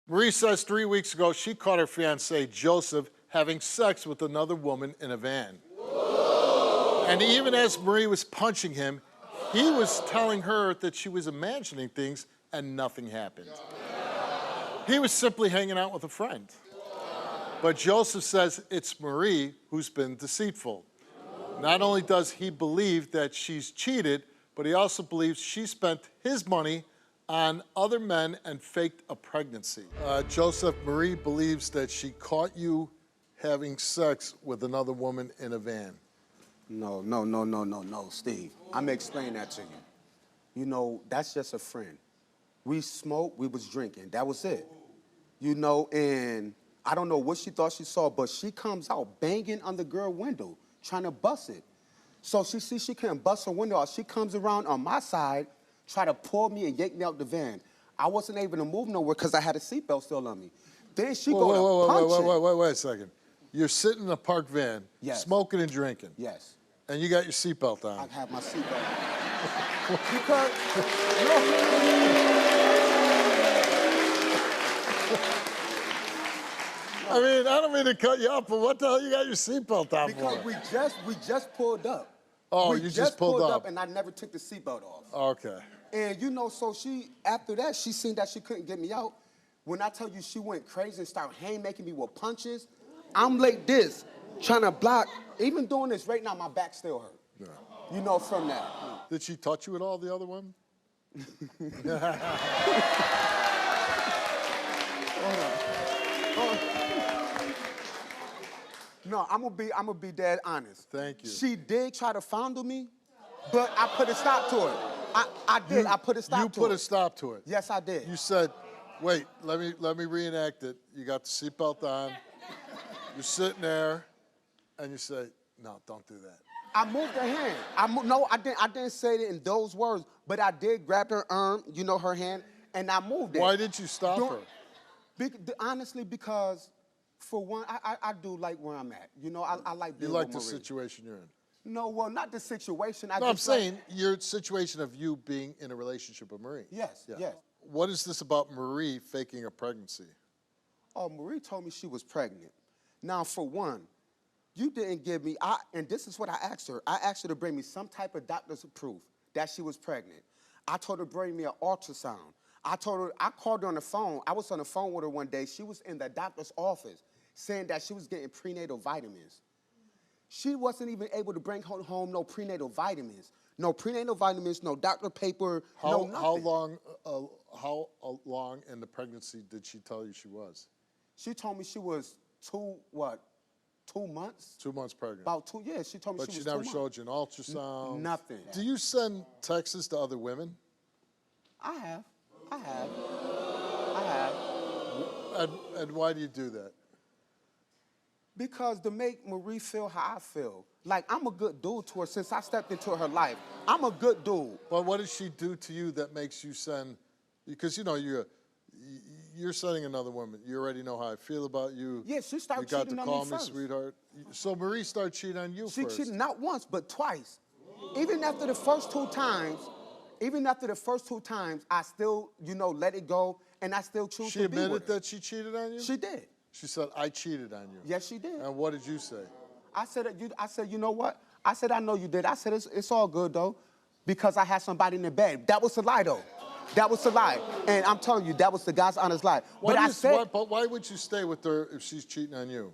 Marie says 3 weeks ago she caught her fiancé, Joseph, having sex with another woman in a van. Whoa. And even as Marie was punching him, he was telling her that she was imagining things and nothing happened. He was simply hanging out with a friend. But Joseph says it's Marie who's been deceitful. Not only does he believe that she's cheated, but he also believes she spent his money on other men and faked a pregnancy. Joseph, Marie believes that she caught you having sex with another woman in a van. No, Steve. I'm gonna explain that to you. You know, that's just a friend. We smoked, we was drinking, that was it. You know, and I don't know what she thought she saw, but she comes out banging on the girl window, trying to bust it. So she sees she can't bust her window out. She comes around on my side, try to pull me and yank me out the van. I wasn't able to move nowhere because I had a seatbelt still on me. Then she go to punch it. Wait a second. You're sitting in a parked van, yes, smoking and drinking. Yes. And you got your seatbelt on. I have my seatbelt on. Because, I mean, I don't mean to cut you off, but what the hell you got your seatbelt on because for? we just pulled up. Oh, we you just pulled up. And I never took the seatbelt off. Okay. And you know, so after that, she seen that she couldn't get me out. When I tell you she went crazy and started haymaking me with punches, I'm like this, trying to block. Even doing this right now, my back still hurt. Yeah. You know, from that. Did she touch you at all, the other women? No, I'm gonna be dead honest. Thank you. She did try to fondle me, but I put a stop to it. I did. I put a stop to it. You put a stop to it. Yes, I did. You said, wait, let me reenact it. You got the seatbelt on. You're sitting there, and you say, no, don't do that. I moved her hand. No, I didn't say it in those words, but I did grab her arm, you know, her hand, and I moved it. Why did you stop her? Honestly, because for one, I do like where I'm at. You know, I like being You like with the Marie. situation you're in? No, well, not the situation. I'm saying your situation of you being in a relationship with Marie. Yes, yeah. yes. What is this about Marie faking a pregnancy? Oh, Marie told me she was pregnant. Now, for one, you didn't give me, and this is what I asked her. I asked her to bring me some type of doctor's proof that she was pregnant. I told her to bring me an ultrasound. I called her on the phone. I was on the phone with her one day. She was in the doctor's office saying that she was getting prenatal vitamins. She wasn't even able to bring home no prenatal vitamins. No prenatal vitamins, no doctor paper, no nothing. How long in the pregnancy did she tell you she was? She told me she was 2 months? 2 months pregnant. About 2 years. She told me she was 2 months. But she never showed you an ultrasound? Nothing. Do you send texts to other women? I have. And why do you do that? Because to make Marie feel how I feel. Like, I'm a good dude to her since I stepped into her life. I'm a good dude. But what did she do to you that makes you send, because you know, you're sending another woman. You already know how I feel about you. Yeah, she started cheating on me first. You got to call me sweetheart. So Marie started cheating on you first. She cheated not once, but twice. Even after the first 2 times, I still, you know, let it go, and I still choose to be with her. She admitted that she cheated on you? She did. She said, I cheated on you. Yes, she did. And what did you say? I said, you know what? I said, I know you did. I said, it's all good, though, because I had somebody in the bed. That was a lie, though. That was a lie. And I'm telling you, that was the God's honest lie. But why would you stay with her if she's cheating on you?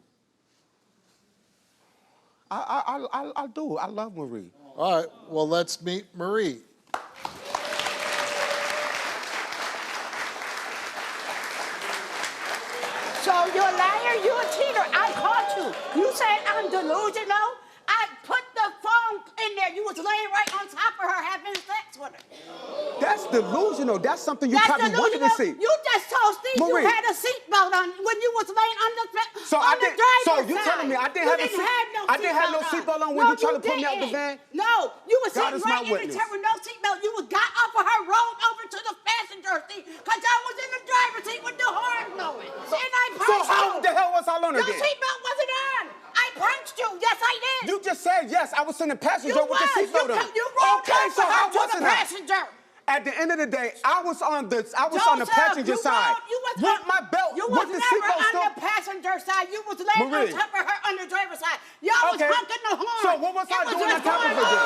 I do. I love Marie. All right. Well, let's meet Marie. So you're a liar, you're a cheater. I caught you. You said I'm delusional. I put the phone in there. You was laying right on top of her having sex with her. That's delusional. That's something you probably wanted to see. You just told Steve Marie, you had a seatbelt on when you was laying on the driver's So you side. telling me I didn't have no seatbelt on when you tried to pull me out the van? No, you was God sitting right in the chair with no seatbelt. You was got off of her, rolled over to the passenger seat, because I was in the driver's seat with the horn blowing. And I punched you. So how the hell was I on her then? Your seatbelt wasn't on. I punched you. Yes, I did. You just said yes. I was in the passenger with the seatbelt on. You rolled so how to was the it? passenger. At the end of the day, I was on the passenger side with my belt You what was the never seatbelt on still... the passenger side. You was laying Marie. on top of her on the driver's side. Y'all was Okay. honking the horn. So what was I doing on top of her then?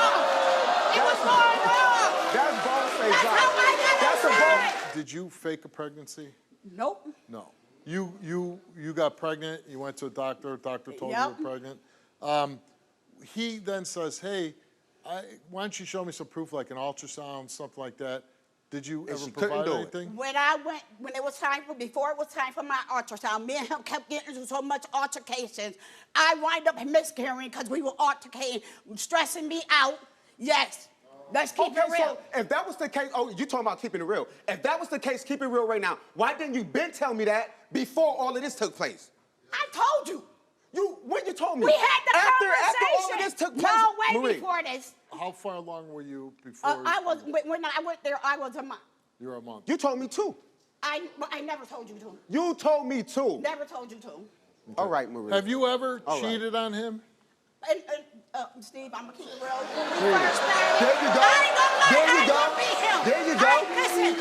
It was going on. That's bold face That's right. how I got That's a upset. Did you fake a pregnancy? Nope. No. You got pregnant. You went to a doctor. Doctor told you Yep. you were pregnant. He then says, "Hey, why don't you show me some proof, like an ultrasound, something like that?" Did you ever she couldn't provide do it. anything? When it was time before it was time for my ultrasound, me and him kept getting into so much altercations. I wind up miscarrying because we were altercating, stressing me out. Yes. Let's keep it real. So if that was the case, oh, you talking about keeping it real. If that was the case, keep it real right now. Why didn't you been tell me that before all of this took place? I told you. When you told me? We had the after conversation. all of this took place. No, way Marie, before this. How far along were you before? When I went there, I was a month. You were a month. you told me too. I never told you to. You told me too. Never told you to. All right, Marie. Have you ever All right. cheated on him? And, Steve, I'm gonna keep it real. When we first started, There you go. I ain't gonna lie, There you I ain't go. gonna be him. There you go. Listen,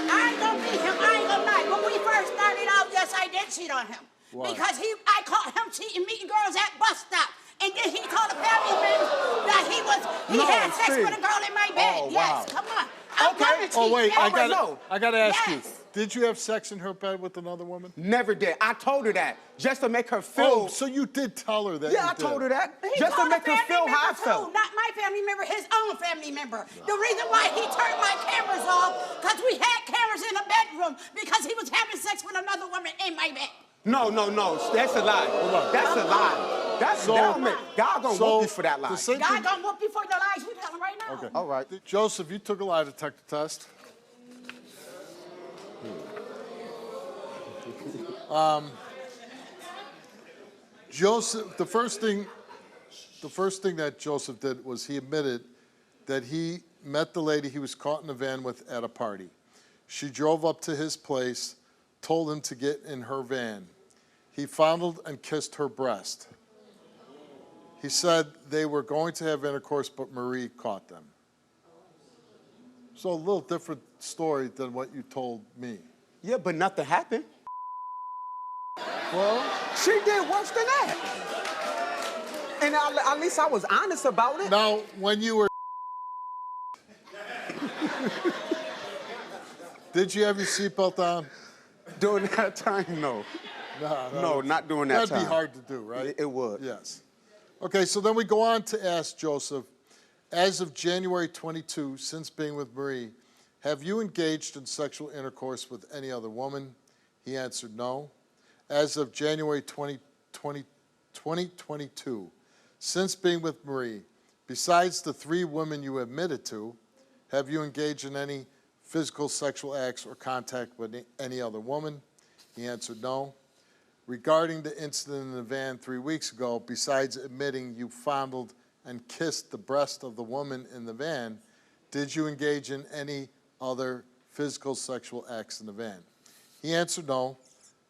I ain't gonna be him. I ain't gonna lie. When we first started out, yes, I did cheat on him. Why? Because I caught him cheating, meeting girls at bus stop. And then he told the family members that he had sex Steve. with a girl in my bed. Oh, Yes, wow. come on. I'm Okay. gonna cheat. Oh wait, yes. I gotta ask you. Yes. Did you have sex in her bed with another woman? Never did. I told her that just to make her feel. Oh, so you did tell her that? yeah, you I did. told her that He just to told a make her family feel how I member, too. felt. Not my family member, his own family member. The reason why he turned my cameras off, because we had cameras in the bedroom, because he was having sex with another woman in my bed. No, that's a lie. on. That's a lie. That's God gonna whoop you for that lie. the same God thing- gonna whoop you for the lies we telling right now. Okay. All right. Joseph, you took a lie detector test. Joseph, the first thing that Joseph did was he admitted that he met the lady he was caught in the van with at a party. She drove up to his place, told him to get in her van. He fondled and kissed her breast. He said they were going to have intercourse, but Marie caught them. So a little different story than what you told me. Yeah, but nothing happened. Well, She did worse than that. And at least I was honest about it. now, when you were did you have your seatbelt on? During that time, no. No, not during that That'd time. be hard to do, right? It would. Yes. Okay, so then we go on to ask Joseph, as of January 22, since being with Marie, have you engaged in sexual intercourse with any other woman? He answered no. As of January 2022, since being with Marie, besides the 3 women you admitted to, have you engaged in any physical sexual acts or contact with any other woman? He answered no. Regarding the incident in the van 3 weeks ago, besides admitting you fondled and kissed the breast of the woman in the van, did you engage in any other physical sexual acts in the van? He answered no.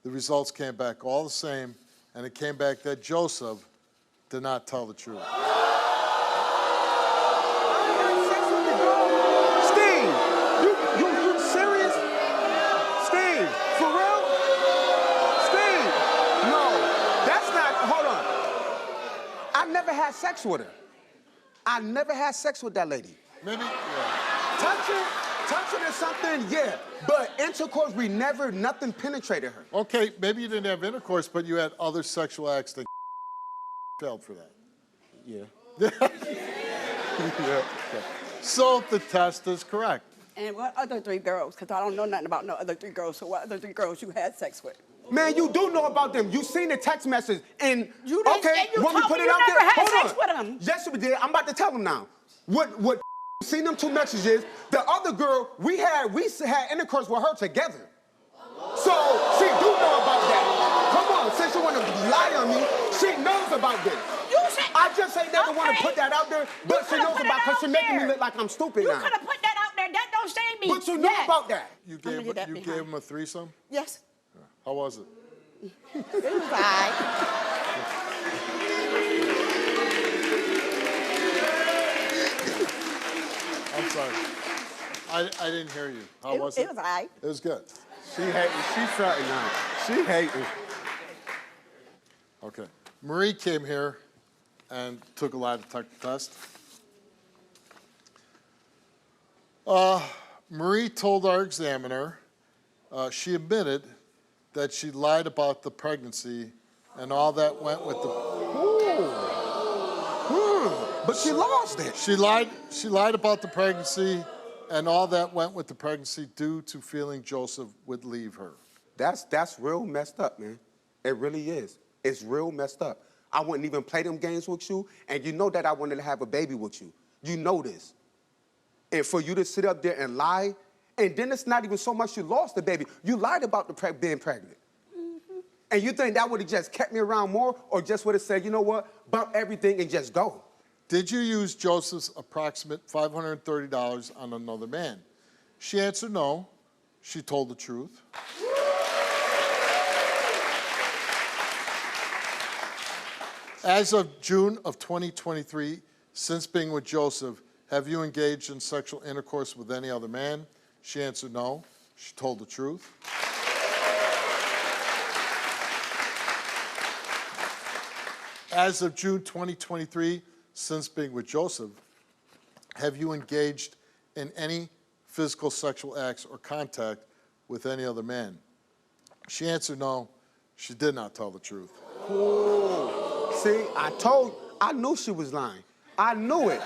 The results came back all the same, and it came back that Joseph did not tell the truth. Steve, you serious? Steve, for real? Steve, no, that's not, hold on. I never had sex with her. I never had sex with that lady. Maybe, yeah. Touching or something, yeah. But intercourse, nothing penetrated her. Okay, maybe you didn't have intercourse, but you had other sexual acts that failed for that. Yeah. Yeah. So the test is correct. And what other 3 girls? Because I don't know nothing about no other 3 girls. So what other 3 girls you had sex with? Man, you do know about them. You seen the text message, and You didn't say you when we told put me it you out never there, had hold sex on. with them. Yes, we did. I'm about to tell them now. What seen them 2 messages. The other girl, we had intercourse with her together. So she do know about that. Come on, since you want to lie on me, she knows about this. You said, I just ain't never want to Okay. put that out there, but she coulda knows put about it because she's out making me there. look like I'm stupid you now. could have put that out there. That don't shame me. But you know Yes. about that. You gonna gave get that you behind. gave him a threesome? Yes. How was it? It was all right. I'm sorry. I didn't hear you. How was It it? was all right. It was good. She's fronting now. She hating. Okay. Marie came here and took a lie detector test. Marie told our examiner she admitted that she lied about the pregnancy and all that went with the... But she lost it. She lied about the pregnancy and all that went with the pregnancy due to feeling Joseph would leave her. That's real messed up, man. It really is. It's real messed up. I wouldn't even play them games with you, and you know that I wanted to have a baby with you. You know this. And for you to sit up there and lie, and then it's not even so much you lost the baby. You lied about the being pregnant. Mm-hmm. And you think that would have just kept me around more, or just would have said, you know what, bump everything and just go? Did you use Joseph's approximate $530 on another man? She answered no. She told the truth. As of June of 2023, since being with Joseph, have you engaged in sexual intercourse with any other man? She answered no. She told the truth. As of June 2023, since being with Joseph, have you engaged in any physical sexual acts or contact with any other man? She answered no. She did not tell the truth. See, I knew she was lying. I knew it.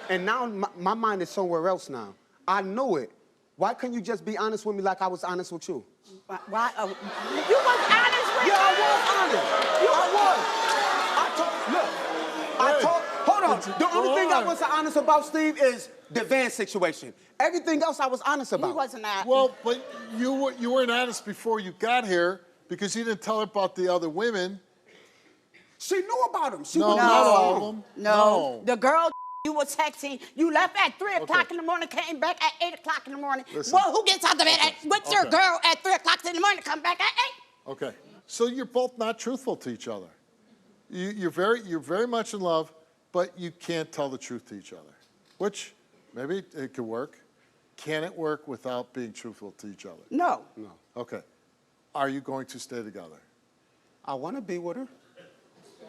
And now my mind is somewhere else now. I knew it. Why couldn't you just be honest with me like I was honest with you? Why? You was honest with me? Yeah, I was honest. Hold on. The only thing I wasn't honest about, Steve, is the van situation. Everything else I was honest about. He wasn't honest. Well, but you weren't honest before you got here because you didn't tell her about the other women. She knew about them. No, not all of them. No. The girl you were texting, you left at 3 o'clock Okay. in the morning, came back at 8 o'clock in the morning. Listen. Well, who gets out of bed with your Okay. girl at 3 o'clock in the morning, come back at 8? Okay. So you're both not truthful to each other. You're very much in love, but you can't tell the truth to each other, which maybe it could work. Can it work without being truthful to each other? No. Okay. Are you going to stay together? I want to be with her.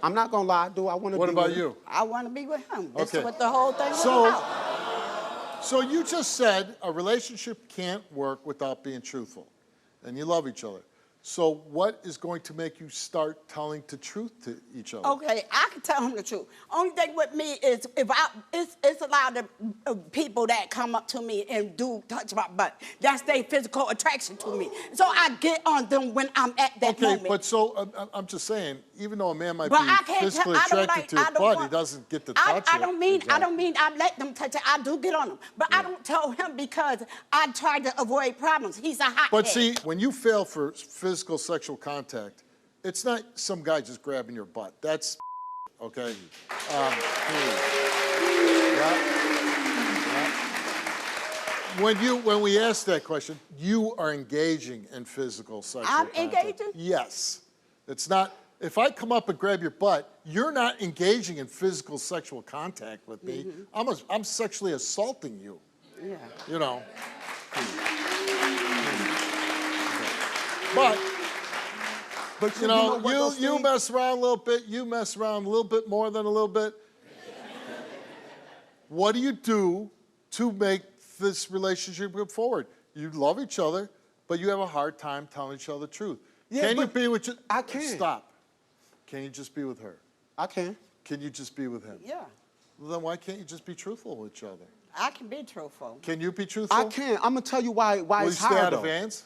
I'm not going to lie, I do. I want to be What with about her. you? I want to be with him. That's Okay. what the whole thing was So- about. So you just said a relationship can't work without being truthful, and you love each other. So what is going to make you start telling the truth to each other? Okay, I can tell him the truth. Only thing with me is it's a lot of people that come up to me and do touch my butt. That's their physical attraction to me. So I get on them when I'm at that Okay, moment. but so I'm just saying, even though a man might But I be can't physically tell. I don't attracted like. to I your don't butt, want, he doesn't get to touch I it. don't mean. Exactly. I don't mean I let them touch it. I do get on them, but I don't tell him because I try to avoid problems. He's a hothead. But see, when you fail for physical sexual contact, it's not some guy just grabbing your butt. That's okay. Yeah. When we ask that question, you are engaging in physical sexual I'm contact. engaging? Yes. It's not. If I come up and grab your butt, you're not engaging in physical sexual contact with me. I'm sexually assaulting you. Yeah. You know. But But you know, what, though, you Steve? mess around a little bit, you mess around a little bit more than a little bit. What do you do to make this relationship go forward? You love each other, but you have a hard time telling each other the truth. Yeah, Can you but be with you? I can. Stop. Can you just be with her? I can. Can you just be with him? Yeah. Well, then why can't you just be truthful with each other? I can be truthful. Can you be truthful? I can. I'm going to tell you why Will you it's stay hard, out of though. vans?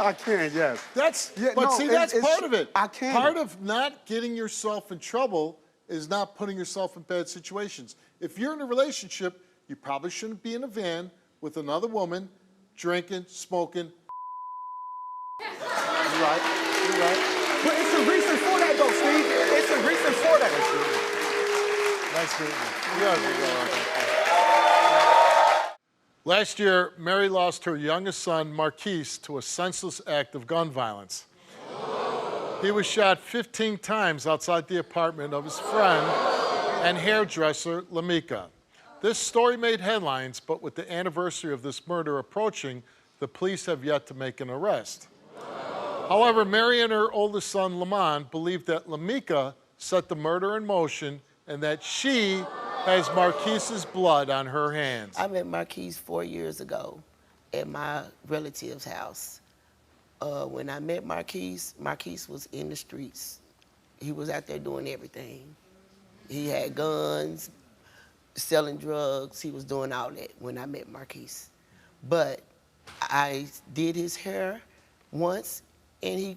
I can, yes. That's, Yeah, but no, see, that's it's- part of it. I can. Part of not getting yourself in trouble is not putting yourself in bad situations. If you're in a relationship, you probably shouldn't be in a van with another woman, drinking, smoking. You're right. You're right. But it's a reason for that, though, Steve. It's a reason for that. Nice meeting you. Yeah, last year, Mary lost her youngest son, Marquise, to a senseless act of gun violence. He was shot 15 times outside the apartment of his friend and hairdresser, Lamika. This story made headlines, but with the anniversary of this murder approaching, The police have yet to make an arrest. However, Mary and her oldest son, Lamont, believe that Lamika set the murder in motion and that she has Marquise's blood on her hands. I met Marquise 4 years ago at my relative's house. When I met Marquise, Marquise was in the streets. He was out there doing everything. He had guns, selling drugs. He was doing all that when I met Marquise. But I did his hair once, and he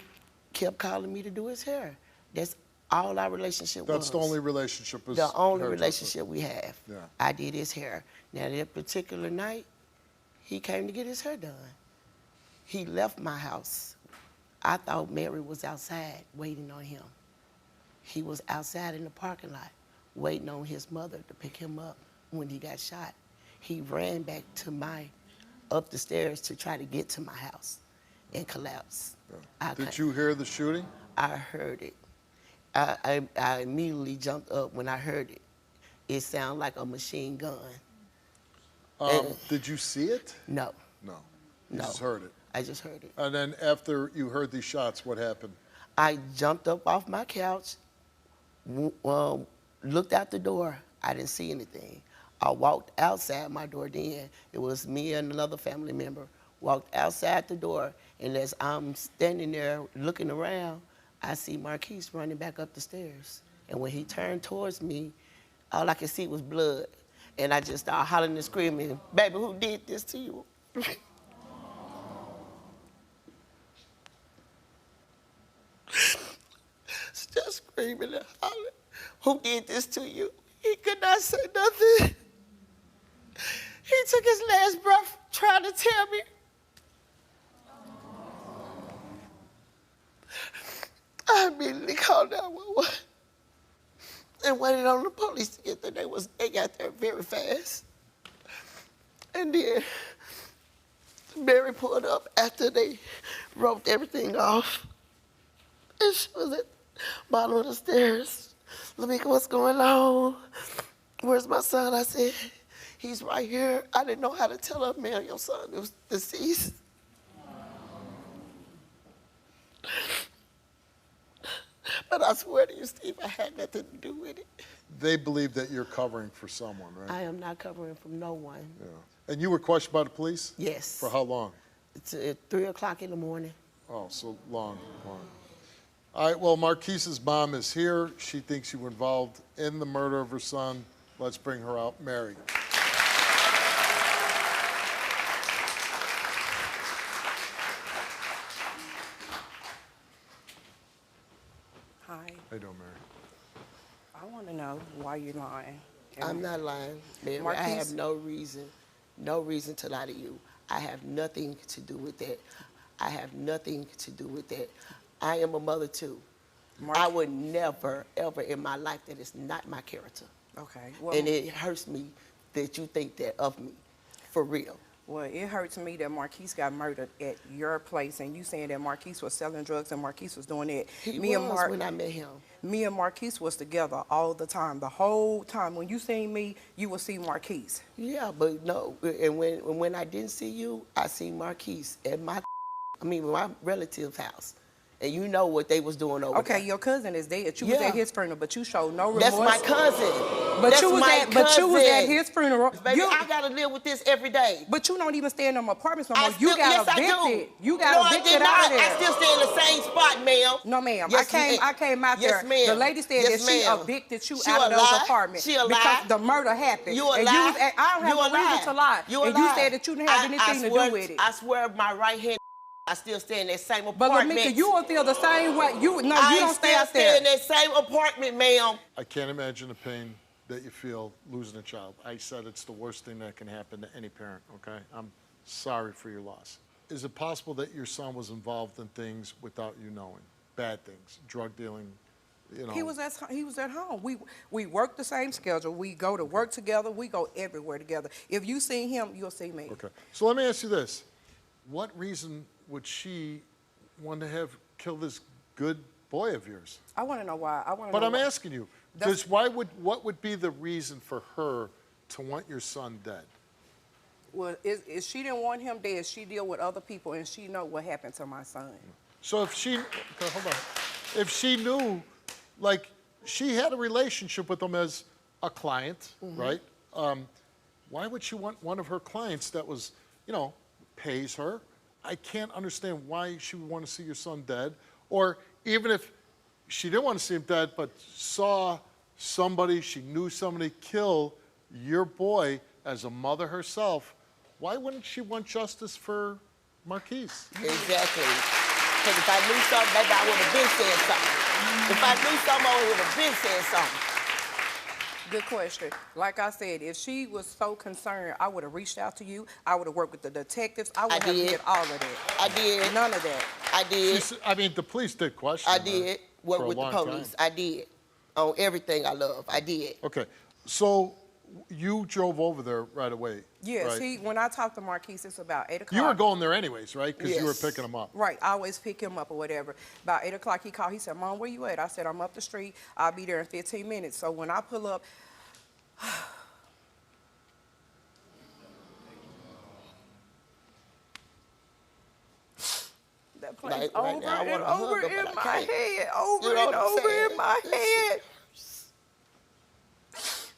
kept calling me to do his hair. That's all our relationship was. That's the only relationship. The only relationship we have. Yeah. I did his hair. Now, that particular night, he came to get his hair done. He left my house. I thought Mary was outside waiting on him. He was outside in the parking lot waiting on his mother to pick him up when he got shot. He ran back to up the stairs to try to get to my house and collapsed. Did you hear the shooting? I heard it. I immediately jumped up when I heard it. It sounded like a machine gun. Did you see it? No. No. You No. just heard it. I just heard it. And then after you heard these shots, what happened? I jumped up off my couch, looked out the door. I didn't see anything. I walked outside my door then. It was me and another family member. Walked outside the door, and as I'm standing there looking around, I see Marquise running back up the stairs. And when he turned towards me, all I could see was blood. And I just started hollering and screaming, "Baby, who did this to you?" Still screaming and hollering, "Who did this to you?" He could not say nothing. He took his last breath trying to tell me. I immediately called 911 and waited on the police to get there. They got there very fast. And then Mary pulled up after they roped everything off. And she was at the bottom of the stairs. "Lamika, what's going on? Where's my son?" I said, "He's right here." I didn't know how to tell her, "Ma'am, your son was deceased." But I swear to you, Steve, I had nothing to do with it. They believe that you're covering for someone, right? I am not covering from no one. Yeah. And you were questioned by the police? Yes. For how long? It's at 3 o'clock in the morning. Oh, so long. All right, well, Marquise's mom is here. She thinks you were involved in the murder of her son. Let's bring her out. Mary. Hi. How you doing, Mary? I want to know why you're lying. I'm not lying, Mary. I Marquise? have no reason to lie to you. I have nothing to do with that. I have nothing to do with that. I am a mother too. I would never, ever in my life, that is not my character. Okay. Well, And it hurts me that you think that of me, for real. well, it hurts me that Marquise got murdered at your place, and you saying that Marquise was selling drugs and Marquise was doing that. He me was and when I met him. Me and Marquise was together all the time. The whole time. When you seen me, you will see Marquise. Yeah, but no, and when I didn't see you, I seen Marquise at my relative's house. And you know what they was doing over there. Okay, your cousin is dead. You was Yeah. at his funeral, but you showed no remorse. That's my cousin. But That's you was my but you was at cousin. his funeral. Baby, I gotta live with this every day. But you don't even stay in them apartments no more. I still, yes, I do. You got No, I evicted did out not. of there. I still stay in the same spot, ma'am. No, ma'am. Yes, I came out yes, there. ma'am. The lady said Yes, that she ma'am. evicted you She out a of those lie. apartments She a because lie. the murder happened. You a and lie. You was I don't You a have no reason lie. to lie. You a and lie. you said that you didn't have anything to do with it. I swear my right hand, I still stay in that same But apartment. Lamika, you will feel the same way. You don't stay out stay there. in that same apartment, ma'am. I can't imagine the pain that you feel losing a child. I said it's the worst thing that can happen to any parent, okay? I'm sorry for your loss. Is it possible that your son was involved in things without you knowing? Bad things, drug dealing, you know? He was at home. We work the same schedule. We go to work together. We go everywhere together. If you see him, you'll see me. Okay. So let me ask you this. What reason would she want to have killed this good boy of yours? I want to know why. But I'm asking you, That's- what would be the reason for her to want your son dead? Well, is she didn't want him dead. She deal with other people, and she know what happened to my son. So if she, okay, hold on. If she knew, like, she had a relationship with him as a client, right? Why would she want one of her clients that was, you know, pays her? I can't understand why she would want to see your son dead. Or even if she didn't want to see him dead, but saw somebody, she knew somebody kill your boy as a mother herself, why wouldn't she want justice for Marquise? Exactly. Because if I knew something, maybe I would have been saying something. If I knew something, I would have been saying something. Good question. Like I said, if she was so concerned, I would have reached out to you. I would have worked with the detectives. I would have did. did all of that. I did. None of that. I did. I mean, the police did question I her did. for Work a with the long police. time. I did. On everything I love. I did. Okay, so you drove over there right away, Yes, right? when I talked to Marquise, it's about 8 o'clock. You were going there anyways, right? Because you were Yes. picking him up. Right, I always pick him up or whatever. About 8 o'clock, he called. He said, Mom, where you at? I said, I'm up the street. I'll be there in 15 minutes. So when I pull up, that place Like, over right now, I and wanna hug over her, but in I my can't. head, over You know and what I'm over saying? in my head.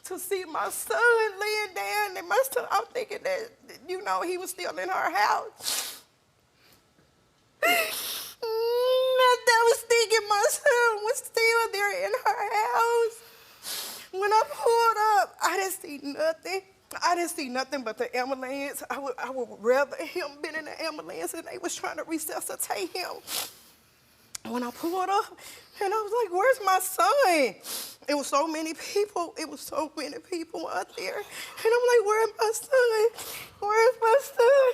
To see my son laying down and my son, I'm thinking that, you know, he was still in her house. I was thinking my son was still there in her house. When I pulled up, I didn't see nothing. I didn't see nothing but the ambulance. I would rather him been in the ambulance and they was trying to resuscitate him. When I pulled up, and I was like, where's my son? It was so many people. It was so many people out there. And I'm like, where's my son? Where's my son?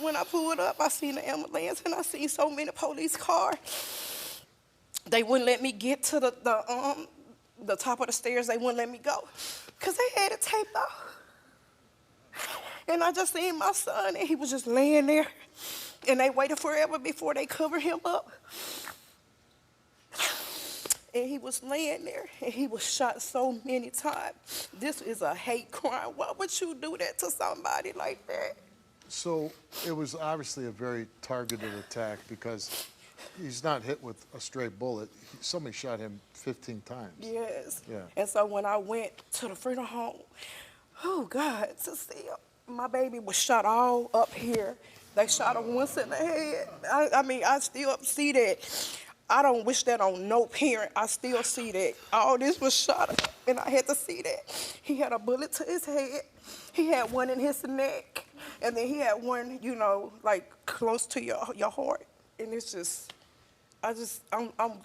When I pulled up, I seen the ambulance and I seen so many police cars. They wouldn't let me get to the top of the stairs. They wouldn't let me go because they had it taped off. And I just seen my son and he was just laying there. And they waited forever before they covered him up. And he was laying there and he was shot so many times. This is a hate crime. Why would you do that to somebody like that? So it was obviously a very targeted attack because he's not hit with a stray bullet. Somebody shot him 15 times. Yes. Yeah. And so when I went to the freedom home, oh God, to see my baby was shot all up here. They shot him once in the head. I mean, I still see that. I don't wish that on no parent. I still see that. All this was shot up, and I had to see that. He had a bullet to his head. He had one in his neck, and then he had one, you know, like close to your heart. And it's just, I'm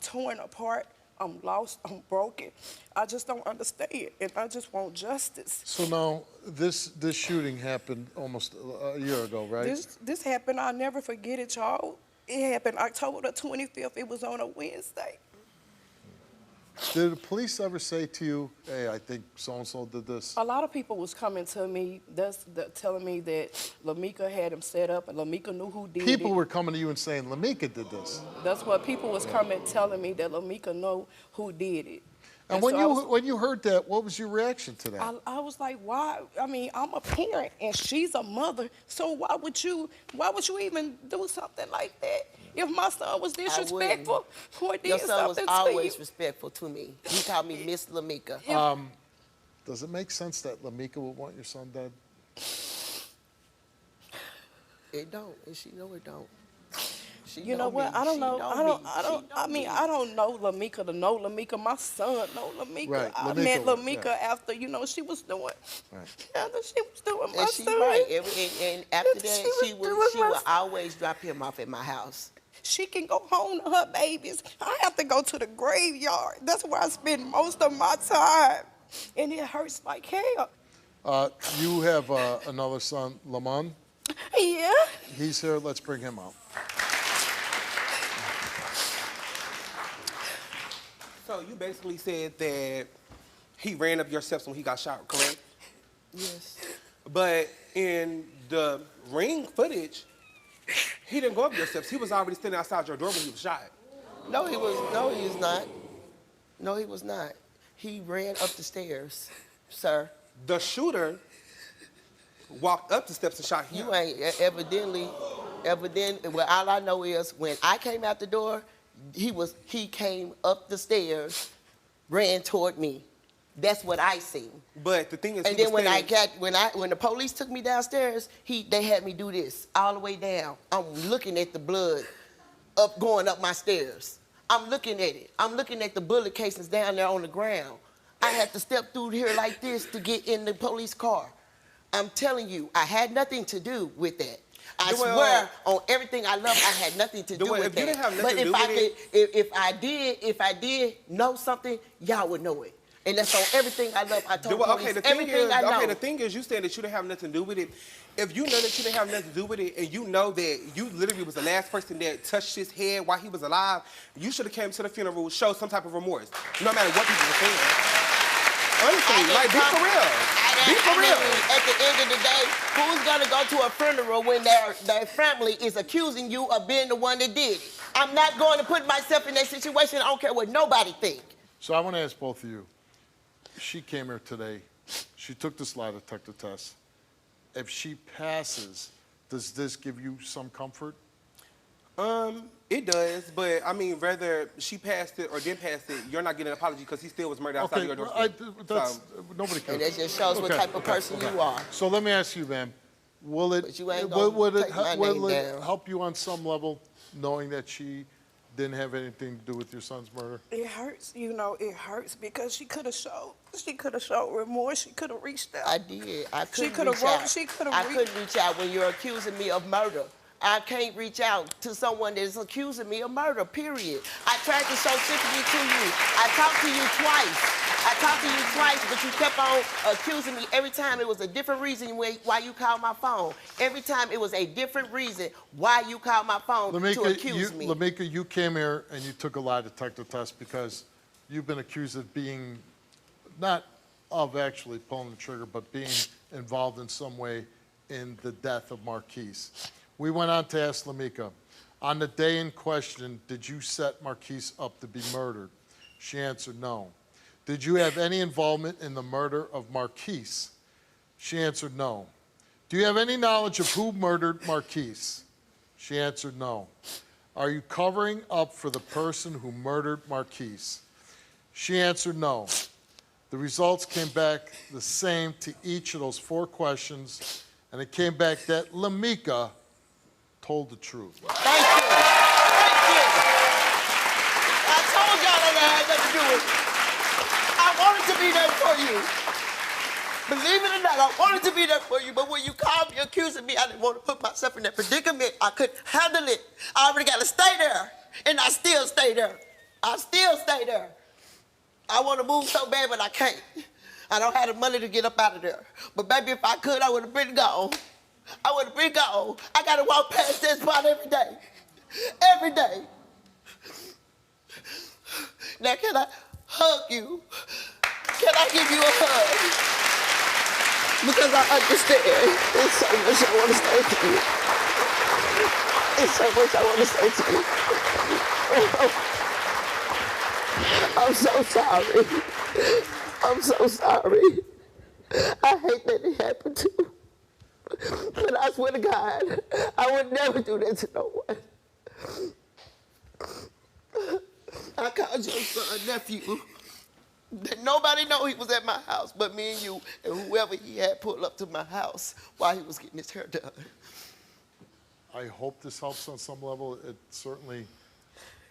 torn apart. I'm lost. I'm broken. I just don't understand, and I just want justice. So now this shooting happened almost a year ago, right? This happened. I'll never forget it, y'all. It happened October the 25th. It was on a Wednesday. Did the police ever say to you, hey, I think so-and-so did this? A lot of people was coming to me, telling me that Lamika had him set up and Lamika knew who did it. People were coming to you and saying, Lamika did this. That's what people was coming telling me, that Lamika know who did it. And when you heard that, what was your reaction to that? I was like, why? I mean, I'm a parent and she's a mother, so why would you even do something like that? If my son was disrespectful or did Your son was something to always you. respectful to me. He called me Miss Lamika. Does it make sense that Lamika would want your son dead? It don't, and she know it don't. She You know what? me. I don't She know. know I don't. me. I don't. She I know mean, me. I don't know Lamika to know Lamika. My son know Lamika. Right, I Lamika met was- Lamika yeah. after she was doing. Right. After she was doing my And she son. right. And after She that, was she doing would my- always drop him off at my house. She can go home to her babies. I have to go to the graveyard. That's where I spend most of my time, and it hurts like hell. You have another son, Lamont. Yeah. He's here. Let's bring him out. So you basically said that he ran up your steps when he got shot, correct? Yes. But in the ring footage, he didn't go up your steps. He was already standing outside your door when he was shot. No, he was. No, he is not. No, he was not. He ran up the stairs, sir. The shooter walked up the steps and shot him. You ain't evidently. Well, all I know is when I came out the door, he came up the stairs, ran toward me. That's what I seen. But the thing is, And then when the police took me downstairs, they had me do this all the way down. I'm looking at the blood going up my stairs. I'm looking at it. I'm looking at the bullet casings down there on the ground. I had to step through here like this to get in the police car. I'm telling you, I had nothing to do with that. I swear on everything I love, I had nothing to do with if you that. didn't have nothing to do with If I did know something, y'all would know it. And that's on everything I love. I told police everything I know. Okay, the thing is, you saying that you didn't have nothing to do with it. If you know that you didn't have nothing to do with it, and you know that you literally was the last person that touched his head while he was alive, you should have came to the funeral, show some type of remorse, no matter what people were saying. Honestly, like, be for real. Be for real. At the end of the day, who's gonna go to a funeral when their family is accusing you of being the one that did it? I'm not going to put myself in that situation. I don't care what nobody think. So I want to ask both of you. She came here today. She took this lie detector test. If she passes, does this give you some comfort? It does, but I mean, whether she passed it or didn't pass it, you're not getting an apology because he still was murdered outside your doorstep. Nobody cares. And that just shows what type of person you are. So let me ask you, ma'am, will it help you on some level knowing that she didn't have anything to do with your son's murder? It hurts, it hurts because she could have showed remorse. She could have reached out. I did. I couldn't reach out when you're accusing me of murder. I can't reach out to someone that is accusing me of murder, period. I tried to show sympathy to you. I talked to you twice, but you kept on accusing me. Every time it was a different reason why you called my phone. Every time it was a different reason why you called my phone to accuse me. Lamika, you came here and you took a lie detector test because you've been accused of being, not of actually pulling the trigger, but being involved in some way in the death of Marquise. We went on to ask Lamika, on the day in question, did you set Marquise up to be murdered? She answered no. Did you have any involvement in the murder of Marquise? She answered no. Do you have any knowledge of who murdered Marquise? She answered no. Are you covering up for the person who murdered Marquise? She answered no. The results came back the same to each of those 4 questions, and it came back that Lamika told the truth. Thank you. I told y'all that I had nothing to do with it. I wanted to be there for you. Believe it or not, I wanted to be there for you, but when you called me accusing me, I didn't want to put myself in that predicament. I couldn't handle it. I already got to stay there, and I still stay there. I want to move so bad, but I can't. I don't have the money to get up out of there. But baby, if I could, I would have been gone. I gotta walk past this spot every day. Every day. Now, can I hug you? Can I give you a hug? Because I understand. There's so much I want to say to you. I'm so sorry. I hate that it happened to you. But I swear to God, I would never do that to no one. I called your son nephew. Nobody know he was at my house but me and you and whoever he had pulled up to my house while he was getting his hair done. I hope this helps on some level. It's certainly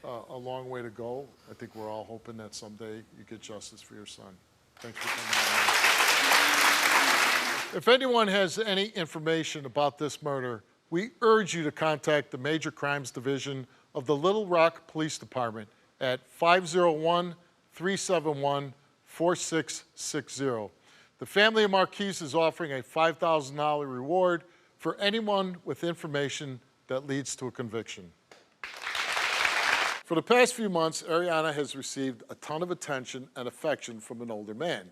a long way to go. I think we're all hoping that someday you get justice for your son. Thanks for coming on. If anyone has any information about this murder, we urge you to contact the Major Crimes Division of the Little Rock Police Department at 501-371-4660. The family of Marquise is offering a $5,000 reward for anyone with information that leads to a conviction. For the past few months, Ariana has received a ton of attention and affection from an older man,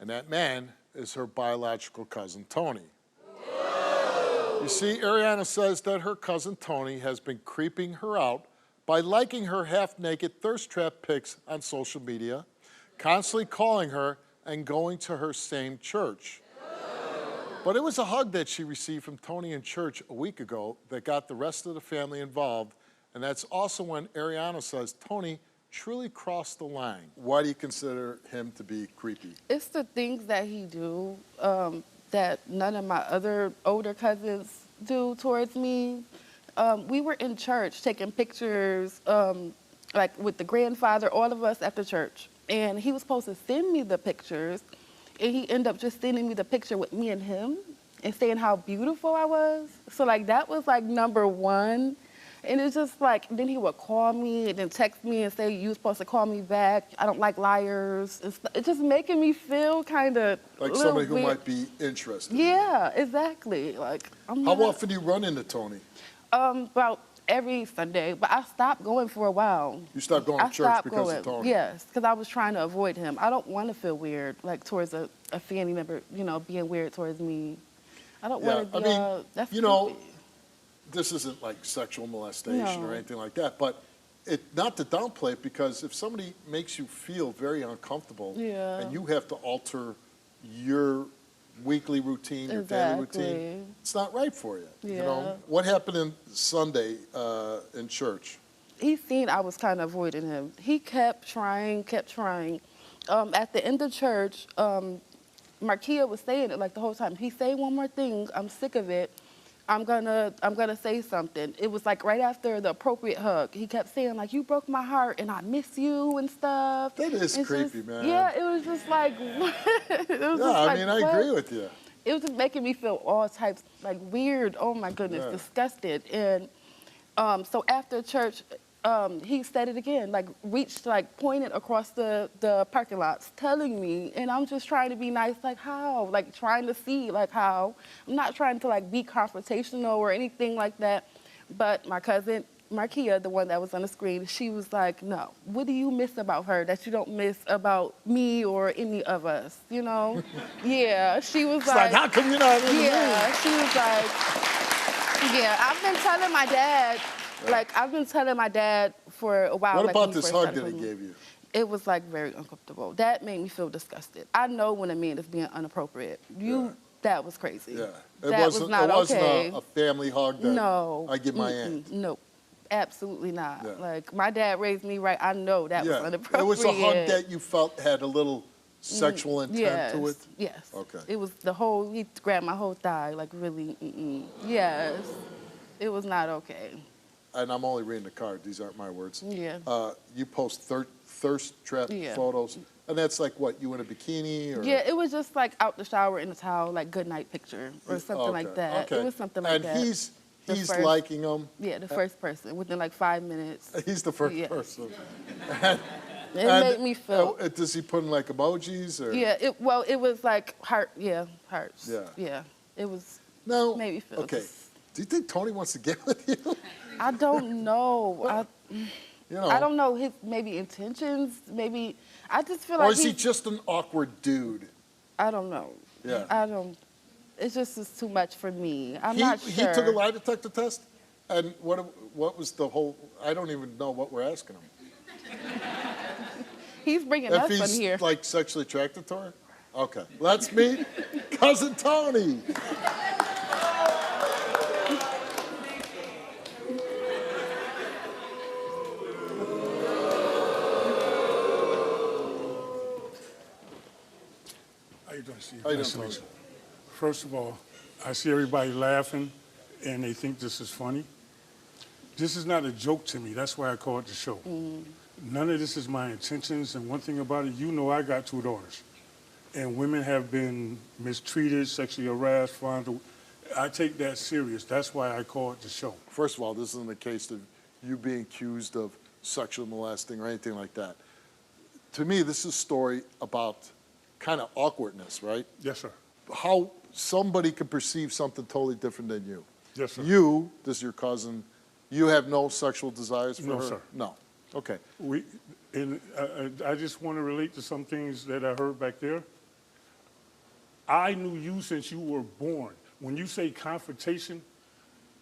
and that man is her biological cousin, Tony. You see, Ariana says that her cousin Tony has been creeping her out by liking her half-naked thirst trap pics on social media, constantly calling her, and going to her same church. But it was a hug that she received from Tony in church a week ago that got the rest of the family involved, and that's also when Ariana says Tony truly crossed the line. Why do you consider him to be creepy? It's the things that he do that none of my other older cousins do towards me. We were in church taking pictures, like with the grandfather, all of us after church. And he was supposed to send me the pictures, and he ended up just sending me the picture with me and him and saying how beautiful I was. So like that was like number one. And it's just like, then he would call me and then text me and say, you were supposed to call me back. I don't like liars. It's just making me feel kind of Like somebody who might be interested. Yeah, exactly. Like, I'm How not, often do you run into Tony? about every Sunday, but I stopped going for a while. You stopped going to church because of Tony? Yes, because I was trying to avoid him. I don't want to feel weird, like towards a family member, being weird towards me. I don't want to be, that's creepy. This isn't like sexual molestation No. or anything like that, but not to downplay it, because if somebody makes you feel very uncomfortable Yeah. and you have to alter your weekly routine, your daily routine, Exactly. it's not right for you. Yeah. What happened in Sunday in church? He seen I was kind of avoiding him. He kept trying. At the end of church, Markia was saying it like the whole time. He say one more thing, I'm sick of it. I'm gonna say something. It was like right after the appropriate hug. He kept saying like, you broke my heart and I miss you and stuff. That is It's creepy, just, man. Yeah, it was just like, it was Yeah, just like, I what? agree with you. It was just making me feel all types, like weird, oh my goodness, Yeah. disgusted. And so after church, he said it again, like reached, like pointed across the parking lots, telling me, and I'm just trying to be nice, like how? Like trying to see, like how? I'm not trying to like be confrontational or anything like that. But my cousin, Markia, the one that was on the screen, she was like, no, what do you miss about her that you don't miss about me or any of us, Yeah, she was It's like, how come you're not in the yeah, room? she was like, yeah, I've been telling my dad, for a while. What like, about when he this first hug started that he with me. gave you? It was like very uncomfortable. That made me feel disgusted. I know when a man is being inappropriate. That was crazy. Yeah. That was not it wasn't okay. a family hug that No. I give my aunt. No, absolutely not. Yeah. Like, my dad raised me right. I know that was inappropriate. It was a hug that you felt had a little sexual intent to it? Yes. Okay. It was he grabbed my whole thigh, like really, Yes. It was not okay. And I'm only reading the card. These aren't my words. Yeah. You post thirst trap Yeah. photos. And that's like what, you in a bikini? Or? Yeah, it was just like out the shower in the towel, like good night picture or something like that. Okay. It was something like that. And he's The first- liking them. Yeah, the first person within like 5 minutes. He's the first Yeah. person. It made me feel. Does he put in like emojis? Or? Yeah, it was like heart. Yeah, hearts. Yeah. Yeah, it was. No. Made me feel. Okay. Do you think Tony wants to get with you? I don't know. I don't know his maybe intentions. Maybe I just feel like. Or is he just an awkward dude? I don't know. Yeah. I don't. It's just is too much for me. I'm not sure. He took a lie detector test, and what was the whole? I don't even know what we're asking him. He's bringing If us he's on here. like sexually attracted to her? Okay, let's meet Cousin Tony. How you doing, Steve? How you Nice doing, to meet Tony? First of all, I see everybody laughing, and they think this is funny. This is not a joke to me. That's why I call it the show. None of this is my intentions, and one thing about it, I got 2 daughters. And women have been mistreated, sexually harassed, fondled. I take that serious. That's why I call it the show. First of all, this isn't a case of you being accused of sexual molesting or anything like that. To me, this is a story about kind of awkwardness, right? Yes, sir. How somebody could perceive something totally different than you. Yes, sir. You, this is your cousin, you have no sexual desires for No, her? sir. No. Okay. I just want to relate to some things that I heard back there. I knew you since you were born. When you say confrontation,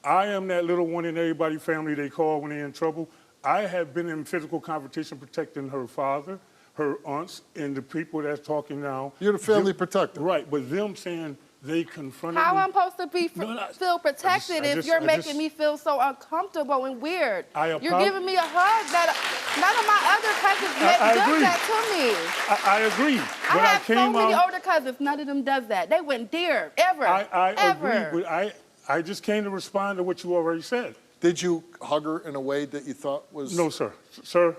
I am that little one in everybody's family they call when they're in trouble. I have been in physical confrontation protecting her father, her aunts, and the people that's talking now. You're the family protector. Right, but them saying they confronted How me. I'm supposed to be feel protected if you're making me feel so uncomfortable and weird? You're giving me a hug that none of my other cousins does that to me. I agree. I have so many older cousins. None of them does that. They wouldn't dare ever. I ever. agree, but I just came to respond to what you already said. Did you hug her in a way that you thought was... No, sir. Sir,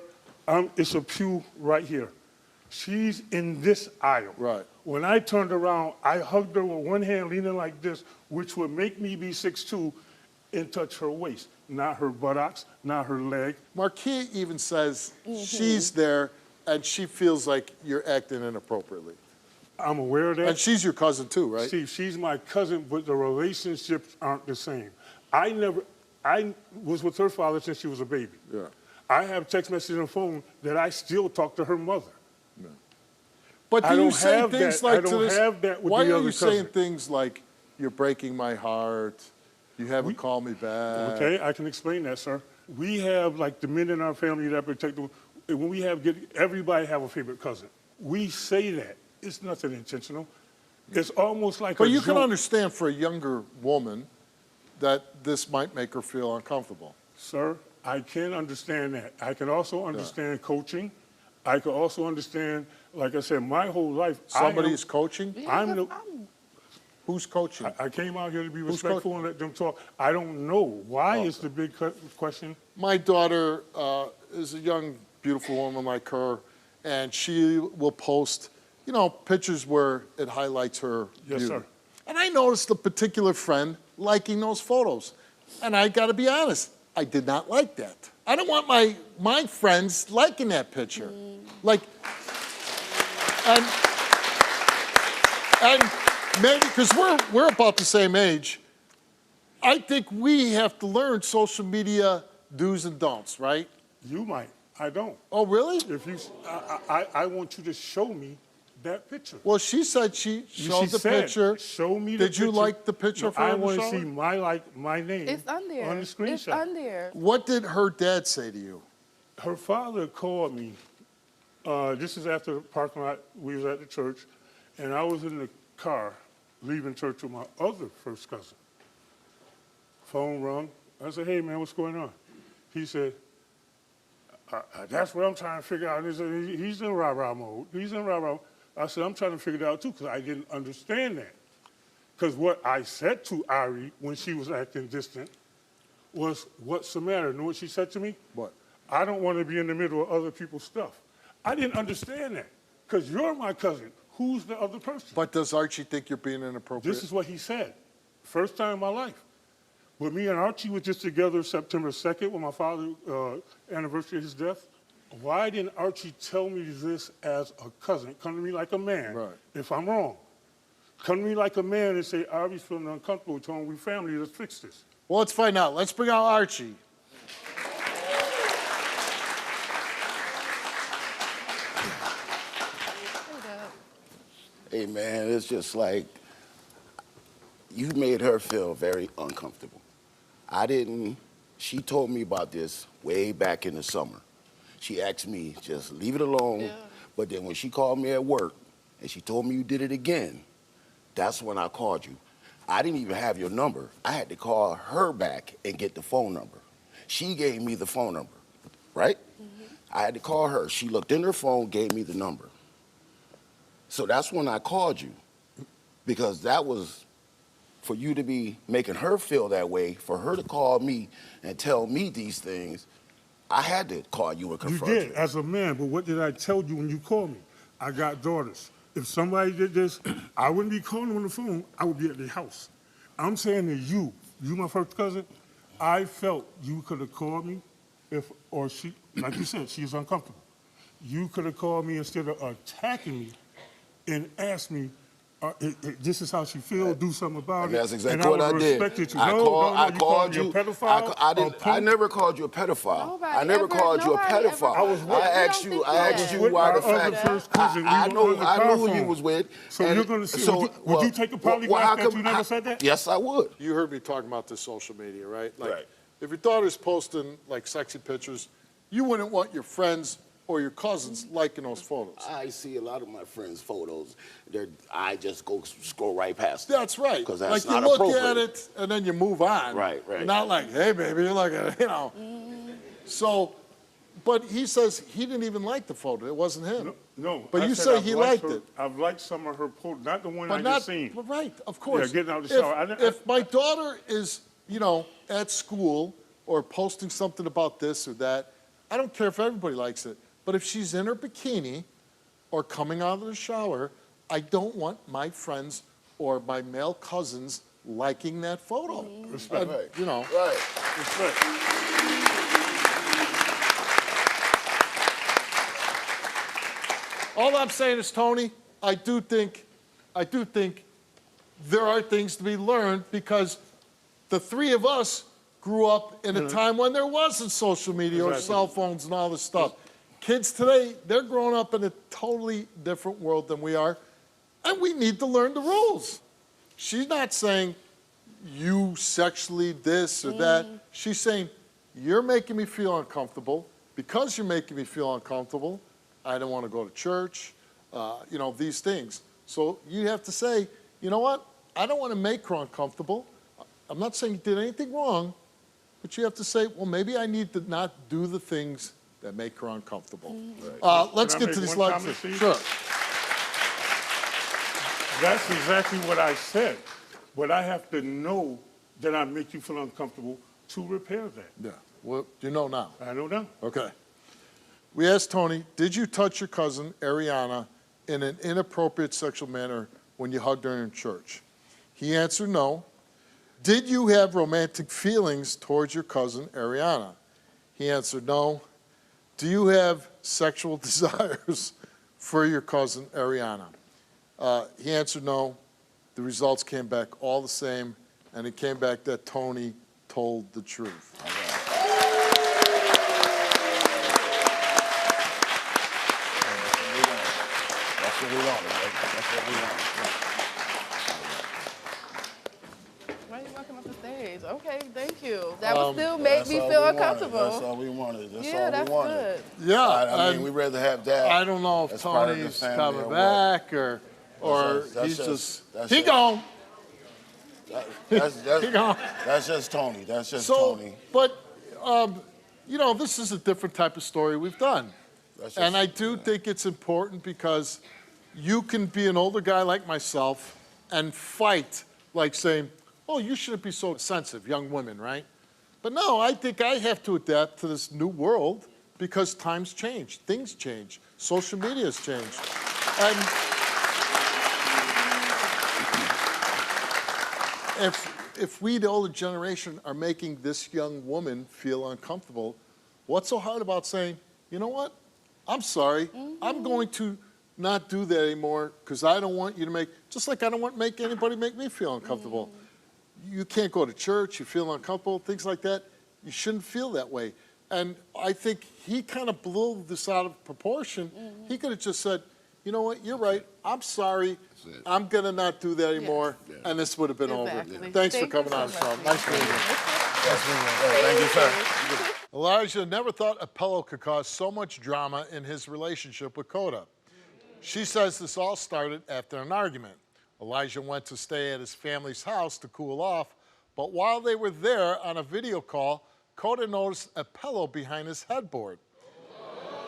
it's a pew right here. She's in this aisle. Right. When I turned around, I hugged her with one hand leaning like this, which would make me be 6'2", and touch her waist, not her buttocks, not her leg. Marquia even says she's there and she feels like you're acting inappropriately. I'm aware of that. And she's your cousin too, right? Steve, she's my cousin, but the relationships aren't the same. I was with her father since she was a baby. Yeah. I have text messages on the phone that I still talk to her mother. Yeah. But do you say things like I don't have that with why the are other you saying cousin. things like, you're breaking my heart, you haven't called me back? Okay, I can explain that, sir. We have, like, the men in our family that protect them. When we have, everybody have a favorite cousin. We say that. It's nothing intentional. It's almost like But a you joke. can understand for a younger woman that this might make her feel uncomfortable. Sir, I can understand that. I can also understand coaching. I can also understand, like I said, my whole life. Somebody's coaching? Who's coaching? I came out here to be respectful and let them talk. I don't know. Why is the big question? My daughter is a young, beautiful woman like her, and she will post, you know, pictures where it highlights her beauty. Yes, sir. And I noticed a particular friend liking those photos. And I got to be honest, I did not like that. I don't want my friends liking that picture. Like, and maybe, because we're about the same age, I think we have to learn social media do's and don'ts, right? You might. I don't. Oh, really? If you, I want you to show me that picture. Well, she said she showed the picture. Show me the picture. Did you like the picture for her? I want to see my name. It's on there. On the screenshot. It's on there. What did her dad say to you? Her father called me. This is after the parking lot. We was at the church, and I was in the car leaving church with my other first cousin. Phone rung. I said, "Hey, man, what's going on?" He said, "That's what I'm trying to figure out." He said, "He's in rah-rah mode. He's in rah-rah." I said, "I'm trying to figure it out too, because I didn't understand that." Because what I said to Ari when she was acting distant was, "What's the matter?" You know what she said to me? What? "I don't want to be in the middle of other people's stuff." I didn't understand that, because you're my cousin. Who's the other person? But does Archie think you're being inappropriate? This is what he said. First time in my life. But me and Archie were just together September 2nd when my father's anniversary of his death. Why didn't Archie tell me this as a cousin? Come to me like a man, Right. if I'm wrong. Come to me like a man and say, Archie's feeling uncomfortable. Tell him we family, let's fix this. Well, let's find out. Let's bring out Archie. Hey, man, it's just like you made her feel very uncomfortable. She told me about this way back in the summer. She asked me, just leave it alone. Yeah. But then when she called me at work and she told me you did it again, that's when I called you. I didn't even have your number. I had to call her back and get the phone number. She gave me the phone number, right? Mm-hmm. I had to call her. She looked in her phone, gave me the number. So that's when I called you, because that was for you to be making her feel that way, for her to call me and tell me these things. I had to call you and confront you. You did, as a man, but what did I tell you when you called me? I got daughters. If somebody did this, I wouldn't be calling them on the phone, I would be at the house. I'm saying to you my first cousin, I felt you could have called me or she, like you said, she's uncomfortable. You could have called me instead of attacking me and asked me, this is how she feels, do something about it. That's exactly what I did. I called you. I never called you a pedophile. I never called you a pedophile. I asked you why the fact. I knew who you was with. So you're going to say, would you take a polygraph that you never said that? Yes, I would. You heard me talking about this social media, right? Like, right. If your daughter's posting like sexy pictures, you wouldn't want your friends or your cousins liking those photos. I see a lot of my friends' photos. I just go scroll right past. That's right. Because that's like not you look appropriate. at it and then you move on. Right. You're not like, hey, baby, you're like, you know. So, but he says he didn't even like the photo. It wasn't him. No. But I you said say I've he liked liked her, it. I've liked some of her posts, not the one I But just seen. right, of course. Yeah, getting out of the shower. If my daughter is, you know, at school or posting something about this or that, I don't care if everybody likes it. But if she's in her bikini or coming out of the shower, I don't want my friends or my male cousins liking that photo. Respect. You know. Right. Respect. All I'm saying is, Tony, I do think there are things to be learned because the three of us grew up in a time when there wasn't social media or cell phones and all this stuff. Kids today, they're growing up in a totally different world than we are, and we need to learn the rules. She's not saying you sexually this or that. She's saying, you're making me feel uncomfortable. Because you're making me feel uncomfortable, I don't want to go to church, you know, these things. So you have to say, you know what? I don't want to make her uncomfortable. I'm not saying you did anything wrong, but you have to say, well, maybe I need to not do the things that make her uncomfortable. Let's get to these lights. Sure. That's exactly what I said. But I have to know that I make you feel uncomfortable to repair that. Yeah. Well, you know now. I know now. Okay. We asked Tony, did you touch your cousin, Ariana, in an inappropriate sexual manner when you hugged her in church? He answered no. Did you have romantic feelings towards your cousin, Ariana? He answered no. Do you have sexual desires for your cousin, Ariana? He answered no. The results came back all the same, and it came back that Tony told the truth. That's what we wanted. That's what we wanted. Why are you walking off the stage? Okay, thank you. That would still make me feel uncomfortable. That's all we wanted. That's Yeah, all that's we wanted. good. Yeah. I mean, we'd rather have that. I don't know if as part of the Tony's family coming or what. back or That's he's just- that's he just- gone. That's He gone. That's just Tony. That's just So, Tony. but you know, this is a different type of story we've done, That's and just- I do think it's important because you can be an older guy like myself and fight like saying, "Oh, you shouldn't be so sensitive, young women, right?" But no, I think I have to adapt to this new world because times change, things change, social media has changed, and if we, the older generation, are making this young woman feel uncomfortable, what's so hard about saying, you know what? I'm sorry. I'm going to not do that anymore because I don't want you to make, just like I don't want make anybody make me feel uncomfortable. You can't go to church, you feel uncomfortable, things like that. You shouldn't feel that way. And I think he kind of blew this out of proportion. He could have just said, you know what, you're right. I'm sorry. I'm going to not do that anymore. Yeah. And this would have been Exactly. over. Thanks for Thank you coming so on, much. Sean. Nice meeting you. Thank you, sir. Elijah never thought a pillow could cause so much drama in his relationship with Coda. She says this all started after an argument. Elijah went to stay at his family's house to cool off, but while they were there on a video call, Coda noticed a pillow behind his headboard.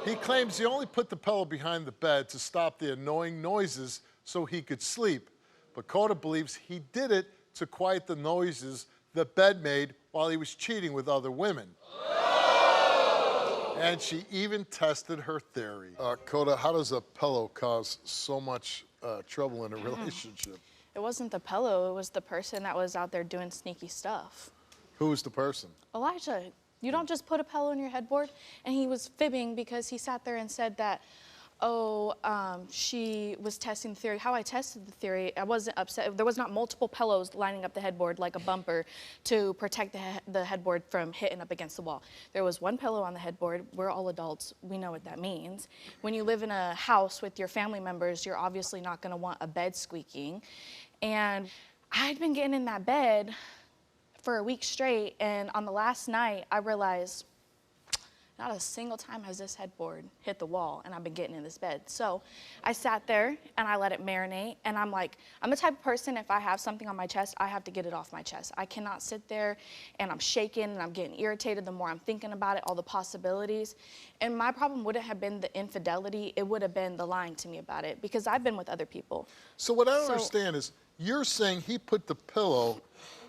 He claims he only put the pillow behind the bed to stop the annoying noises so he could sleep. But Coda believes he did it to quiet the noises the bed made while he was cheating with other women. And she even tested her theory. Coda, how does a pillow cause so much trouble in a relationship? It wasn't the pillow, it was the person that was out there doing sneaky stuff. Who is the person? Elijah, you don't just put a pillow in your headboard. And he was fibbing because he sat there and said that, she was testing the theory. How I tested the theory, I wasn't upset. There was not multiple pillows lining up the headboard like a bumper to protect the headboard from hitting up against the wall. There was one pillow on the headboard. We're all adults. We know what that means. When you live in a house with your family members, you're obviously not going to want a bed squeaking. And I'd been getting in that bed for a week straight, and on the last night, I realized Not a single time has this headboard hit the wall, and I've been getting in this bed. So I sat there, and I let it marinate, and I'm like, I'm the type of person, if I have something on my chest, I have to get it off my chest. I cannot sit there, and I'm shaking, and I'm getting irritated the more I'm thinking about it, all the possibilities. And my problem wouldn't have been the infidelity, it would have been the lying to me about it, because I've been with other people. So what I don't understand is, you're saying he put the pillow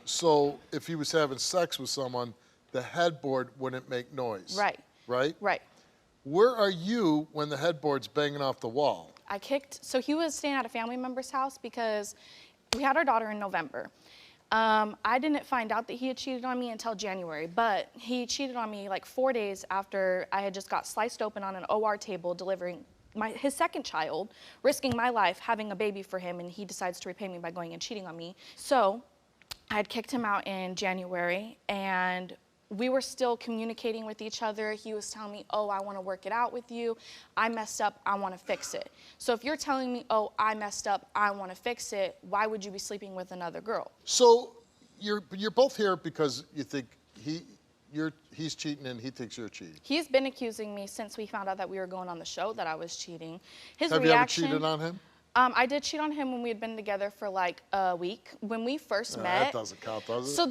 so if he was having sex with someone, the headboard wouldn't make noise. Right. Right? Right. Where are you when the headboard's banging off the wall? So he was staying at a family member's house because we had our daughter in November. I didn't find out that he had cheated on me until January, but he cheated on me like 4 days after I had just got sliced open on an OR table delivering his second child, risking my life, having a baby for him, and he decides to repay me by going and cheating on me. So I had kicked him out in January, and we were still communicating with each other. He was telling me, oh, I want to work it out with you. I messed up. I want to fix it. So if you're telling me, oh, I messed up, I want to fix it, why would you be sleeping with another girl? So you're both here because you think he's cheating and he thinks you're cheating. He's been accusing me since we found out that we were going on the show that I was cheating. Have you ever cheated on him? I did cheat on him when we had been together for like a week. When we first met. That doesn't count, does it? So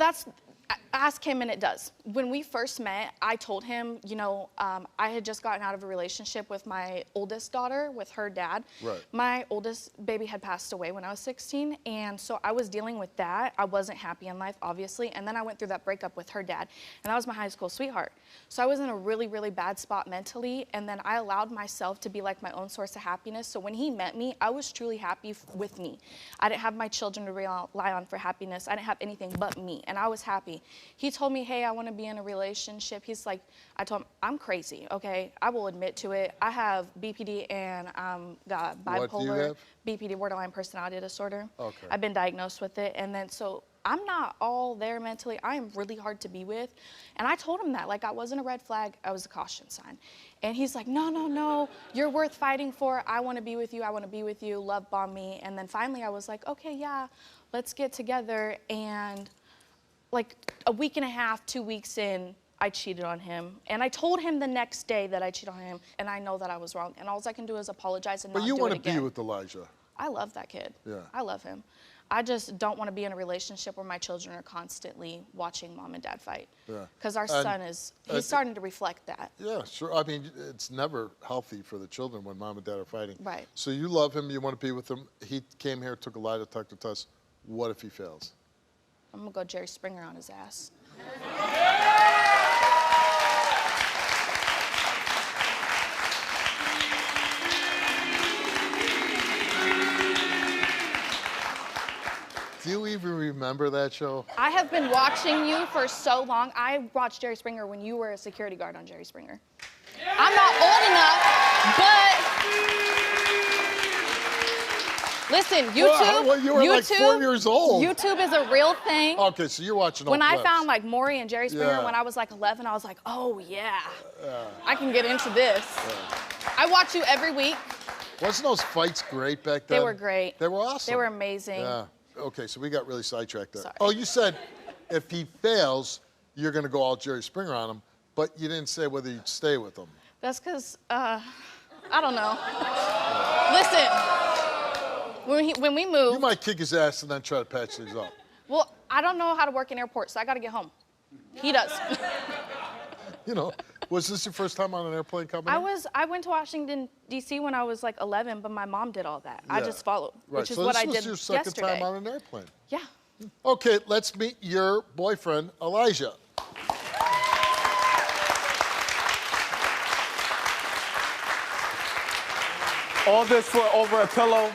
ask him and it does. When we first met, I told him, you know, I had just gotten out of a relationship with my oldest daughter, with her dad. Right. My oldest baby had passed away when I was 16, and so I was dealing with that. I wasn't happy in life, obviously, and then I went through that breakup with her dad, and that was my high school sweetheart. So I was in a really, really bad spot mentally, and then I allowed myself to be like my own source of happiness. So when he met me, I was truly happy with me. I didn't have my children to rely on for happiness. I didn't have anything but me, and I was happy. He told me, hey, I want to be in a relationship. He's like, I told him, I'm crazy, okay? I will admit to it. I have BPD and got bipolar. What do you have? BPD, borderline personality disorder. Okay. I've been diagnosed with it. And then so I'm not all there mentally. I am really hard to be with. And I told him that. Like, I wasn't a red flag. I was a caution sign. And he's like, no, no, no. You're worth fighting for. I want to be with you. I want to be with you. Love bomb me. And then finally I was like, okay, yeah, let's get together. And like a week and a half, 2 weeks in, I cheated on him. And I told him the next day that I cheated on him, and I know that I was wrong. And all I can do is apologize and not do it again. But you want to be with Elijah. I love that kid. Yeah. I love him. I just don't want to be in a relationship where my children are constantly watching mom and dad fight. Yeah. Because our son he's starting to reflect that. Yeah, sure. I mean, it's never healthy for the children when mom and dad are fighting. Right. So you love him, you want to be with him. He came here, took a lie detector test. What if he fails? I'm going to go Jerry Springer on his ass. Do you even remember that show? I have been watching you for so long. I watched Jerry Springer when you were a security guard on Jerry Springer. I'm not old enough, but listen, YouTube. Well, you were like 4 years old. YouTube is a real thing. Okay, so you're watching all When I clips. found like Maury and Jerry Springer Yeah. when I was like 11, I was like, oh yeah, I can get into this. I watch you every week. Wasn't those fights great back then? They were great. They were awesome. They were amazing. Yeah. Okay, so we got really sidetracked there. Sorry. Oh, you said if he fails, you're going to go all Jerry Springer on him, but you didn't say whether you'd stay with him. That's because, I don't know. Listen, when we moved. You might kick his ass and then try to patch things up. Well, I don't know how to work an airport, so I got to get home. He does. You know, was this your first time on an airplane coming in? I went to Washington, D.C. when I was like 11, but my mom did all that. I just followed, Right. which is so what I this did was your second yesterday. time on an airplane. Yeah. Okay, let's meet your boyfriend, Elijah. All this for over a pillow?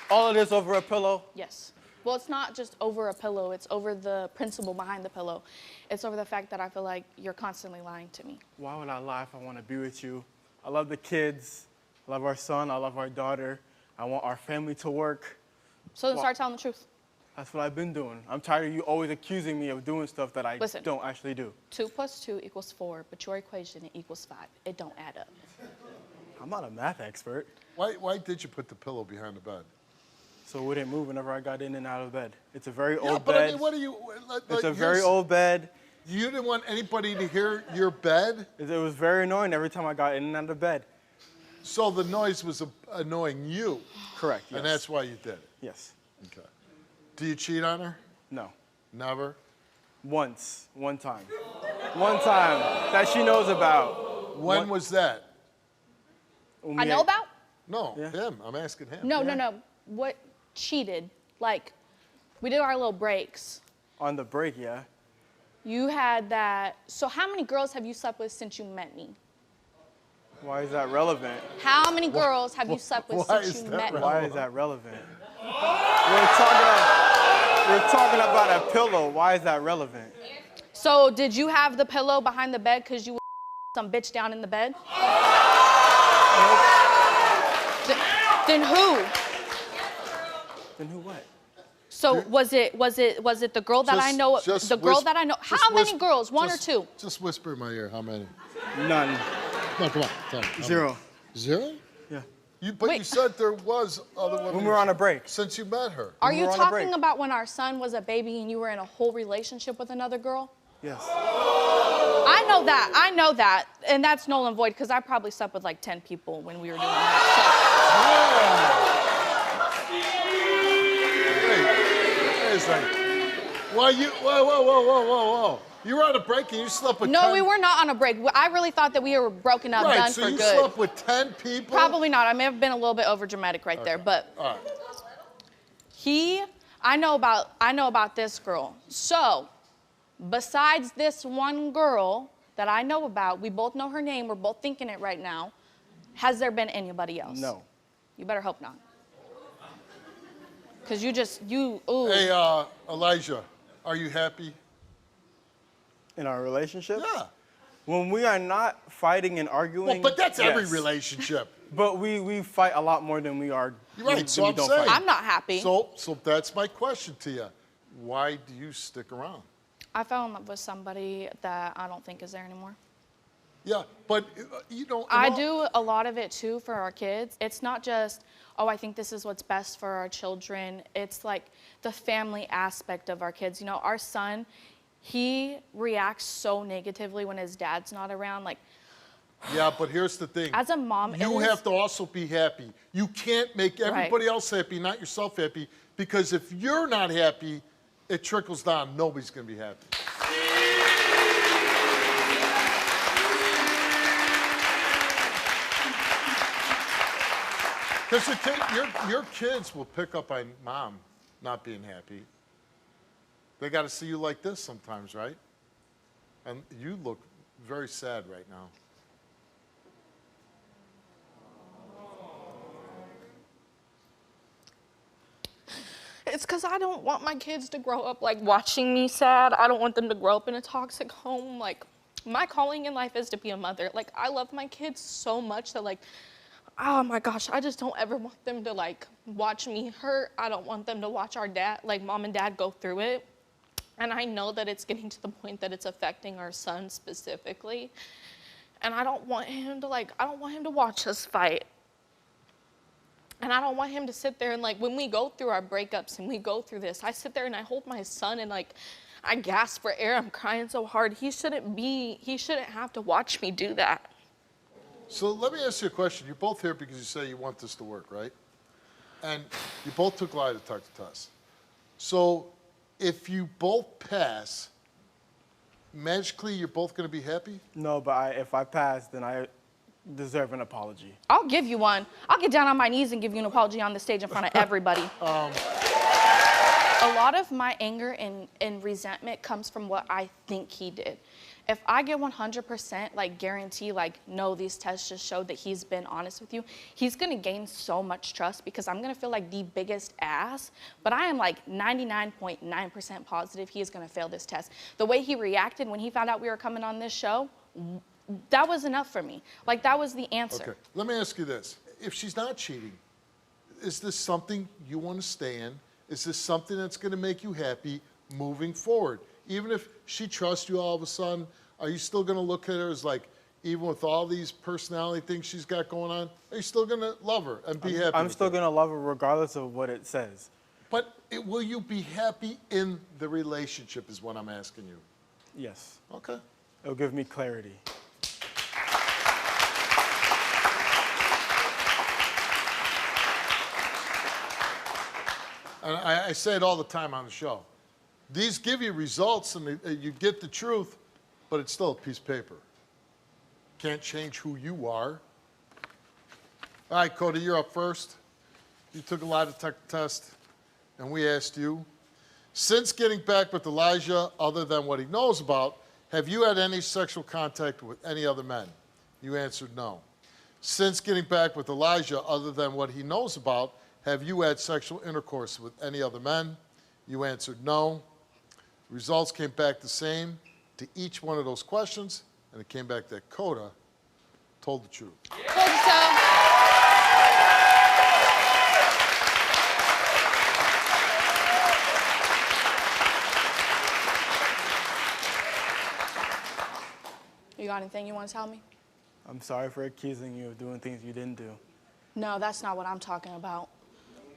All of this over a pillow? Yes. Well, it's not just over a pillow. It's over the principle behind the pillow. It's over the fact that I feel like you're constantly lying to me. Why would I lie if I want to be with you? I love the kids. I love our son. I love our daughter. I want our family to work. So then start telling the truth. That's what I've been doing. I'm tired of you always accusing me of doing stuff that I don't actually do. 2 + 2 = 4, but your equation equals 5. It don't add up. I'm not a math expert. Why did you put the pillow behind the bed? So it wouldn't move whenever I got in and out of bed. It's a very old but bed. I mean, what are you... It's a very old bed. You didn't want anybody to hear your bed? It was very annoying every time I got in and out of bed. So the noise was annoying you? Correct, yes. And that's why you did it? Yes. Okay. Do you cheat on her? No. Never? Once. One time. One time that she knows about. When was that? I know about? No, him. I'm asking him. No. What cheated? Like, we did our little breaks. On the break, yeah. You had that. So how many girls have you slept with since you met me? Why is that relevant? How many girls have you slept with since you met me? Why is that relevant? We're talking about a pillow. Why is that relevant? So did you have the pillow behind the bed because you some bitch down in the bed? Then who? Then who what? So was it the girl that I know? The girl that I know. How many girls? One or two? Just whisper in my ear. How many? None. No, come on. Tell me. Zero. Zero? Yeah. But you said there was other women. When we were on a break. Since you met her. Are you talking about when our son was a baby and you were in a whole relationship with another girl? Yes. I know that. And that's null and void because I probably slept with like 10 people when we were doing that. Wait a second. Whoa. You were on a break and you slept with 10? No, we were not on a break. I really thought that we were broken up, done for good. So you slept with 10 people? Probably not. I may have been a little bit overdramatic right there, but all right. I know about this girl. So, besides this one girl that I know about, we both know her name, we're both thinking it right now. Has there been anybody else? No. You better hope not. Because ooh. Hey, Elijah, are you happy? In our relationship? Yeah. When we are not fighting and arguing. Well, but that's every relationship. But we fight a lot more than we are. You're right, so I'm saying. I'm not happy. So that's my question to you. Why do you stick around? I fell in love with somebody that I don't think is there anymore. Yeah, but I do a lot of it too for our kids. It's not just, oh, I think this is what's best for our children. It's like the family aspect of our kids. You know, our son, he reacts so negatively when his dad's not around. Like, yeah, but here's the thing. as a mom, you have to also be happy. You can't make everybody else happy, not yourself happy, because if you're not happy, it trickles down. Nobody's going to be happy. Because your kids will pick up on mom not being happy. They got to see you like this sometimes, right? And you look very sad right now. It's because I don't want my kids to grow up like watching me sad. I don't want them to grow up in a toxic home. Like, my calling in life is to be a mother. Like, I love my kids so much that, like, oh my gosh, I just don't ever want them to like watch me hurt. I don't want them to watch our dad, like mom and dad, go through it. And I know that it's getting to the point that it's affecting our son specifically. And I don't want him to watch us fight. And I don't want him to sit there and like, when we go through our breakups and we go through this, I sit there and I hold my son and like, I gasp for air. I'm crying so hard. He shouldn't have to watch me do that. So let me ask you a question. You're both here because you say you want this to work, right? And you both took lie detector tests. So if you both pass, magically you're both going to be happy? No, but if I pass, then I deserve an apology. I'll give you one. I'll get down on my knees and give you an apology on the stage in front of everybody. A lot of my anger and resentment comes from what I think he did. If I get 100% like guarantee, like, no, these tests just showed that he's been honest with you, he's gonna gain so much trust because I'm gonna feel like the biggest ass, but I am like 99.9% positive he is gonna fail this test. The way he reacted when he found out we were coming on this show, that was enough for me. Like, that was the answer. Okay, let me ask you this. If she's not cheating, is this something you wanna stay in? Is this something that's gonna make you happy moving forward? Even if she trusts you all of a sudden, are you still gonna look at her as like, even with all these personality things she's got going on, are you still gonna love her and be happy? I'm still gonna love her regardless of what it says. But will you be happy in the relationship is what I'm asking you. Yes. Okay. It'll give me clarity. And I say it all the time on the show. These give you results and you get the truth, but it's still a piece of paper. Can't change who you are. All right, Cody, you're up first. You took a lie detector test, and we asked you, since getting back with Elijah, other than what he knows about, have you had any sexual contact with any other men? You answered no. Since getting back with Elijah, other than what he knows about, have you had sexual intercourse with any other men? You answered no. Results came back the same to each one of those questions, and it came back that Coda told the truth. Told you so. You got anything you want to tell me? I'm sorry for accusing you of doing things you didn't do. No, that's not what I'm talking about.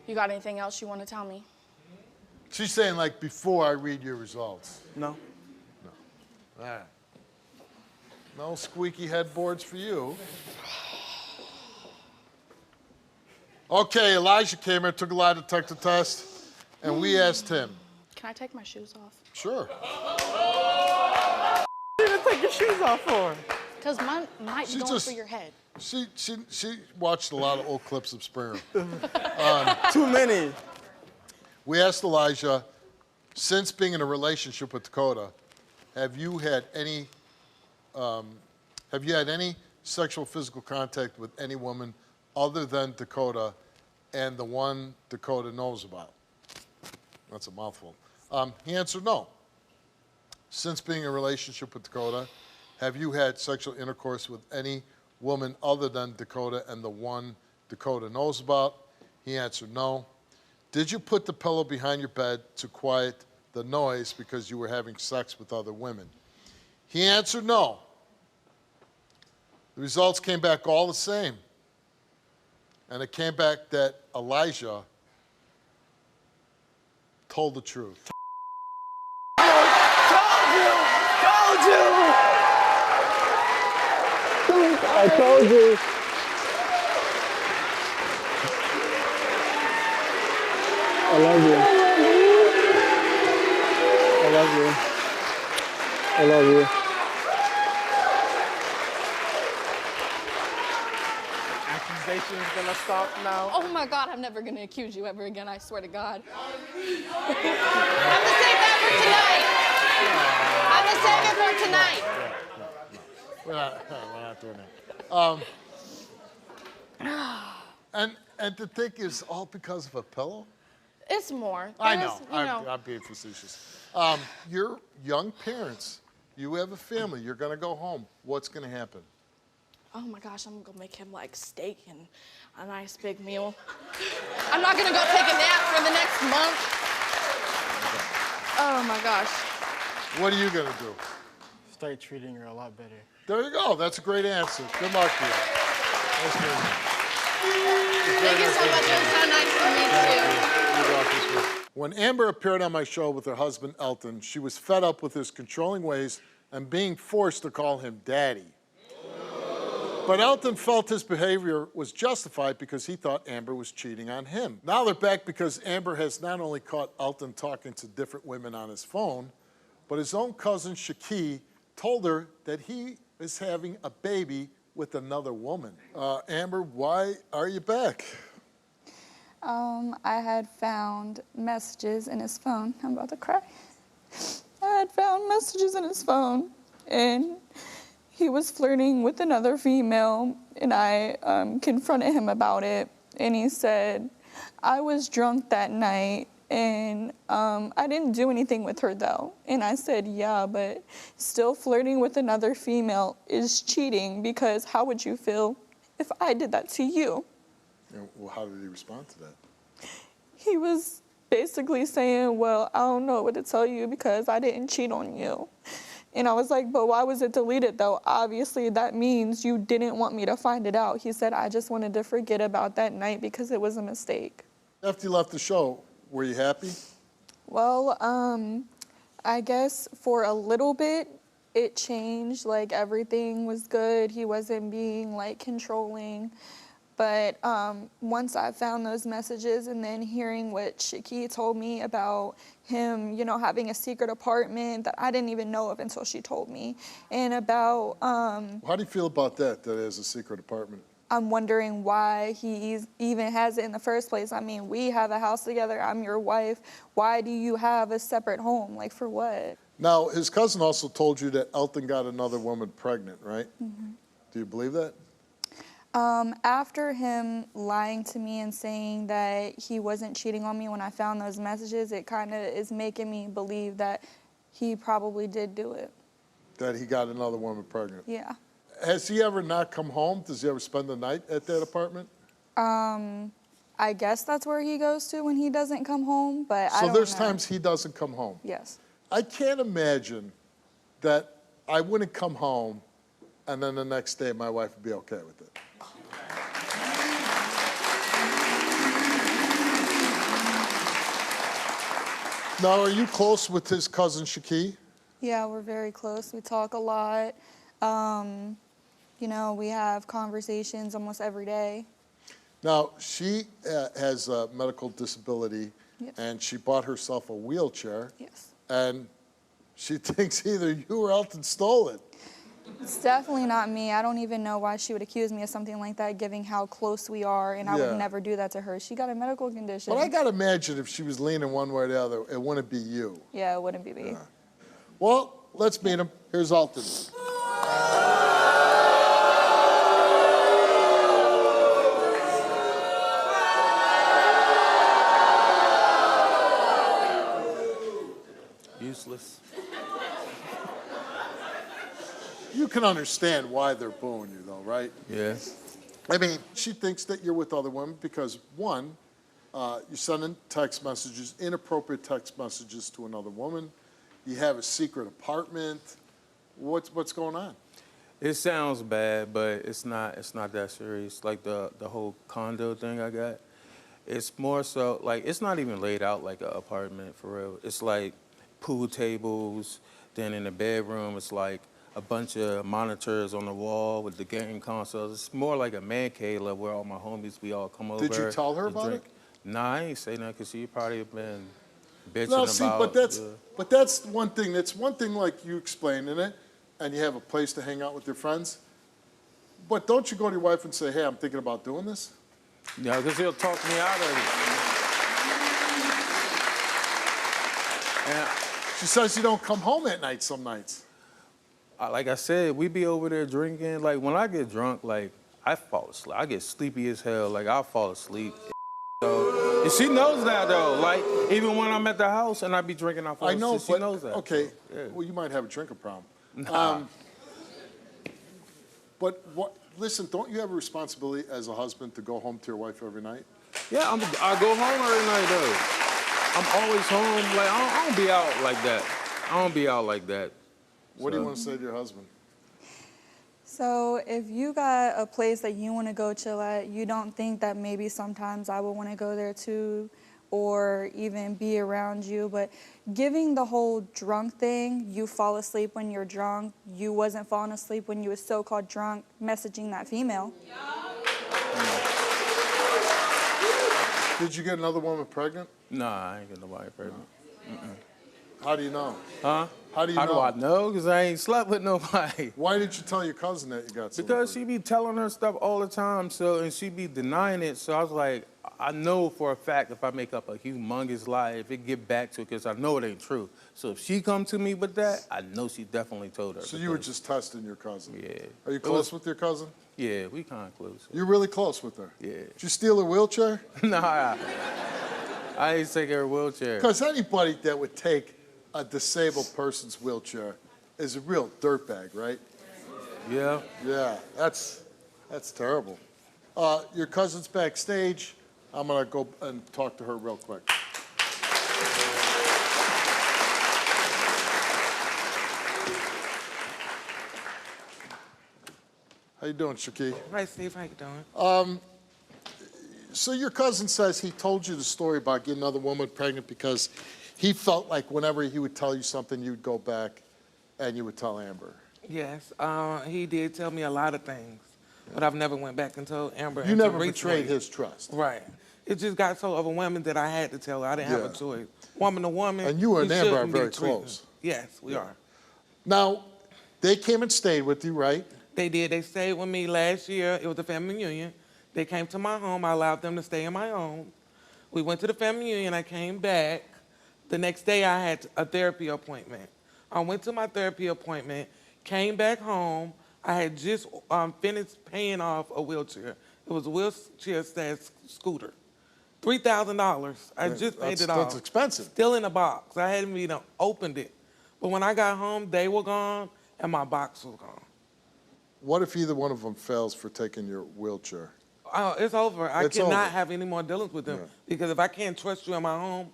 You got anything else you want to tell me? She's saying, like, before I read your results. No. No. All right. No squeaky headboards for you. Okay, Elijah came here, took a lie detector test, and we asked him. Can I take my shoes off? Sure. What are you gonna take your shoes off for? Because mine might be going through your head. She watched a lot of old clips of Springer. Too many. We asked Elijah, since being in a relationship with Dakota, have you had any sexual physical contact with any woman other than Dakota and the one Dakota knows about? That's a mouthful. He answered no. Since being in a relationship with Dakota, have you had sexual intercourse with any woman other than Dakota and the one Dakota knows about? He answered no. Did you put the pillow behind your bed to quiet the noise because you were having sex with other women? He answered no. The results came back all the same. And it came back that Elijah told the truth. I told you. I love you. I love you. I love you. Accusations gonna stop now. Oh my God, I'm never gonna accuse you ever again, I swear to God. I'm gonna save that for tonight. I'm gonna save it for tonight. We're not doing that. And to think it's all because of a pillow? It's more. I know. I'm being facetious. You're young parents. You have a family. You're going to go home. What's going to happen? Oh my gosh, I'm gonna make him like steak and a nice big meal. I'm not gonna go take a nap for the next month. Oh my gosh. What are you going to do? Start treating her a lot better. There you go. That's a great answer. Good luck to you. That's good. Thank you so much. It was so nice to meet you. When Amber appeared on my show with her husband, Elton, she was fed up with his controlling ways and being forced to call him daddy. But Elton felt his behavior was justified because he thought Amber was cheating on him. Now they're back because Amber has not only caught Elton talking to different women on his phone, but his own cousin, Shaki, told her that he is having a baby with another woman. Amber, why are you back? I had found messages in his phone. I'm about to cry. I had found messages in his phone, and he was flirting with another female, and I confronted him about it, and he said, I was drunk that night, and I didn't do anything with her, though. And I said, yeah, but still flirting with another female is cheating, because how would you feel if I did that to you? Well, how did he respond to that? He was basically saying, well, I don't know what to tell you because I didn't cheat on you. And I was like, but why was it deleted, though? Obviously, that means you didn't want me to find it out. He said, I just wanted to forget about that night because it was a mistake. After you left the show, were you happy? Well, I guess for a little bit, it changed. Like, everything was good. He wasn't being, like, controlling. But once I found those messages and then hearing what Shaki told me about him, you know, having a secret apartment that I didn't even know of until she told me, and about... How do you feel about that it has a secret apartment? I'm wondering why he even has it in the first place. I mean, we have a house together. I'm your wife. Why do you have a separate home? Like, for what? Now, his cousin also told you that Elton got another woman pregnant, right? Mm-hmm. Do you believe that? After him lying to me and saying that he wasn't cheating on me when I found those messages, it kind of is making me believe that he probably did do it. That he got another woman pregnant? Yeah. Has he ever not come home? Does he ever spend the night at that apartment? I guess that's where he goes to when he doesn't come home, but I don't know. So there's times he doesn't come home? Yes. I can't imagine that I wouldn't come home and then the next day my wife would be okay with it. Now, are you close with his cousin Shaki? Yeah, we're very close. We talk a lot. You know, we have conversations almost every day. Now, she has a medical disability, Yes. and she bought herself a wheelchair. Yes. And she thinks either you or Elton stole it. It's definitely not me. I don't even know why she would accuse me of something like that, given how close we are, and I would never do that to her. She got a medical condition. But I got to imagine if she was leaning one way or the other, it wouldn't be you. Yeah, it wouldn't be me. Well, let's meet him. Here's Elton. Useless. You can understand why they're booing you, though, right? Yeah. I mean, she thinks that you're with other women because, one, you're sending text messages, inappropriate text messages to another woman. You have a secret apartment. What's going on? It sounds bad, but it's not that serious. Like the whole condo thing I got, it's more so, like, it's not even laid out like an apartment for real. It's like pool tables, then in the bedroom, it's like a bunch of monitors on the wall with the game consoles. It's more like a man cave where all my homies, we all come over. Did you tell her about it? Nah, I ain't say nothing because she probably been bitching No, about see, but that's one thing. That's one thing, like you explained in it, and you have a place to hang out with your friends. But don't you go to your wife and say, hey, I'm thinking about doing this? Yeah, because he'll talk me out of it. And she says you don't come home at night some nights. Like I said, we be over there drinking. Like, when I get drunk, like, I fall asleep. I get sleepy as hell. Like, I'll fall asleep. So, and she knows that, though. Like, even when I'm at the house and I be drinking, I fall asleep. I know, She knows that. Okay, So, yeah. well, you might have a drinking problem. Nah. But listen, don't you have a responsibility as a husband to go home to your wife every night? Yeah, I go home every night, though. I'm always home. Like, I don't be out like that. I don't be out like that. What do you want to say to your husband? So if you got a place that you want to go chill at, you don't think that maybe sometimes I would want to go there too, or even be around you. But giving the whole drunk thing, you fall asleep when you're drunk, you wasn't falling asleep when you was so-called drunk messaging that female. Did you get another woman pregnant? Nah, I ain't get nobody pregnant. How do you know? Huh? How do you know? How do I know? Because I ain't slept with nobody. Why did you tell your cousin that you got something? Because she be telling her stuff all the time, and she be denying it. So I was like, I know for a fact if I make up a humongous lie, if it get back to it, because I know it ain't true. So if she come to me with that, I know she definitely told her. So you were just testing your cousin? Yeah. Are you close with your cousin? Yeah, we kind of close. You're really close with her? Yeah. Did you steal her wheelchair? Nah, I ain't take her wheelchair. Because anybody that would take a disabled person's wheelchair is a real dirtbag, right? Yeah. Yeah, that's terrible. Your cousin's backstage. I'm gonna go and talk to her real quick. How you doing, Shaki? Right, Steve. How you doing? So your cousin says he told you the story about getting another woman pregnant because he felt like whenever he would tell you something, you'd go back and you would tell Amber. Yes, he did tell me a lot of things, but I've never went back and told Amber. You never betrayed his trust. Right. It just got so overwhelming that I had to tell her. I didn't have a choice. Woman to woman. And you and Amber are shouldn't be very treating. close. Yes, we are. Now, they came and stayed with you, right? They did. They stayed with me last year. It was a family reunion. They came to my home. I allowed them to stay in my home. We went to the family reunion. I came back. The next day, I had a therapy appointment. I went to my therapy appointment, came back home. I had just finished paying off a wheelchair. It was a wheelchair/scooter. $3,000. I just paid it off. That's expensive. Still in a box. I hadn't even opened it. But when I got home, they were gone and my box was gone. What if either one of them fails for taking your wheelchair? Oh, it's over. I It's cannot over. have any more dealings with them Yeah. because if I can't trust you in my home,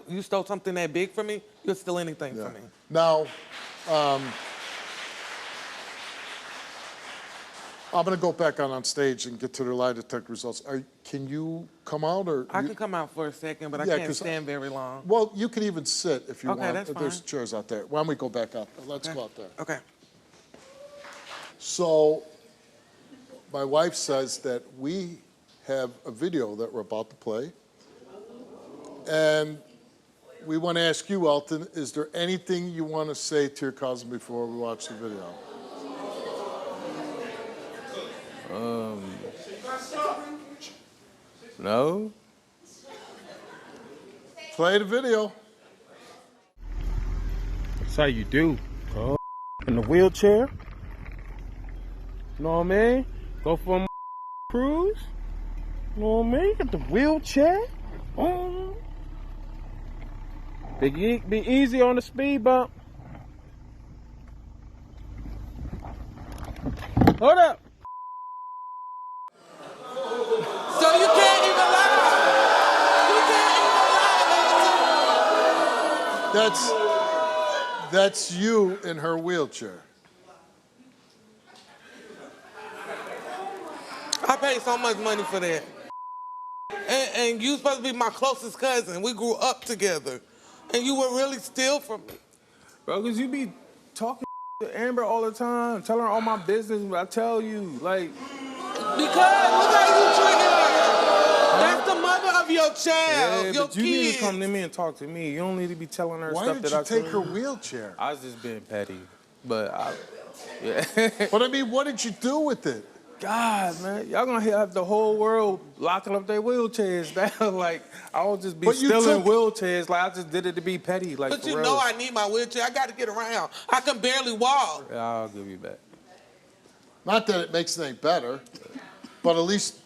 you stole something that big from me, you'll steal anything from me. Now, I'm going to go back on stage and get to the lie detector results. Can you come out? I can come out for a second, but I can't stand very long. Well, you can even sit if you Okay, want. that's There's fine. chairs out there. Why don't we go back out? Let's go out there. Okay. So, my wife says that we have a video that we're about to play. And we want to ask you, Elton, is there anything you want to say to your cousin before we watch the video? No. Play the video. That's how you do. Go in the wheelchair. You know what I mean? Go for a cruise. You know what I mean? Get the wheelchair. Be easy on the speed bump. Hold up. So you can't even lie. You can't even lie. That's you in her wheelchair. I paid so much money for that. And you supposed to be my closest cousin. We grew up together. And you would really steal from me. Bro, because you be talking to Amber all the time, telling her all my business, but I tell you, like... Because look how you treating her. That's the mother of your child, Yeah, your but you need kids. to come to me and talk to me. You don't need to be telling her Why stuff did that you I take her told you. wheelchair? I was just being petty, but yeah. But I mean, what did you do with it? God, man, y'all gonna have the whole world locking up their wheelchairs down. Like, I would just be But you stealing took- wheelchairs. Like, I just did it to be petty. Like, But for you real. know I need my wheelchair. I got to get around. I can barely walk. Yeah, I'll give you back. Not that it makes it any better, but at least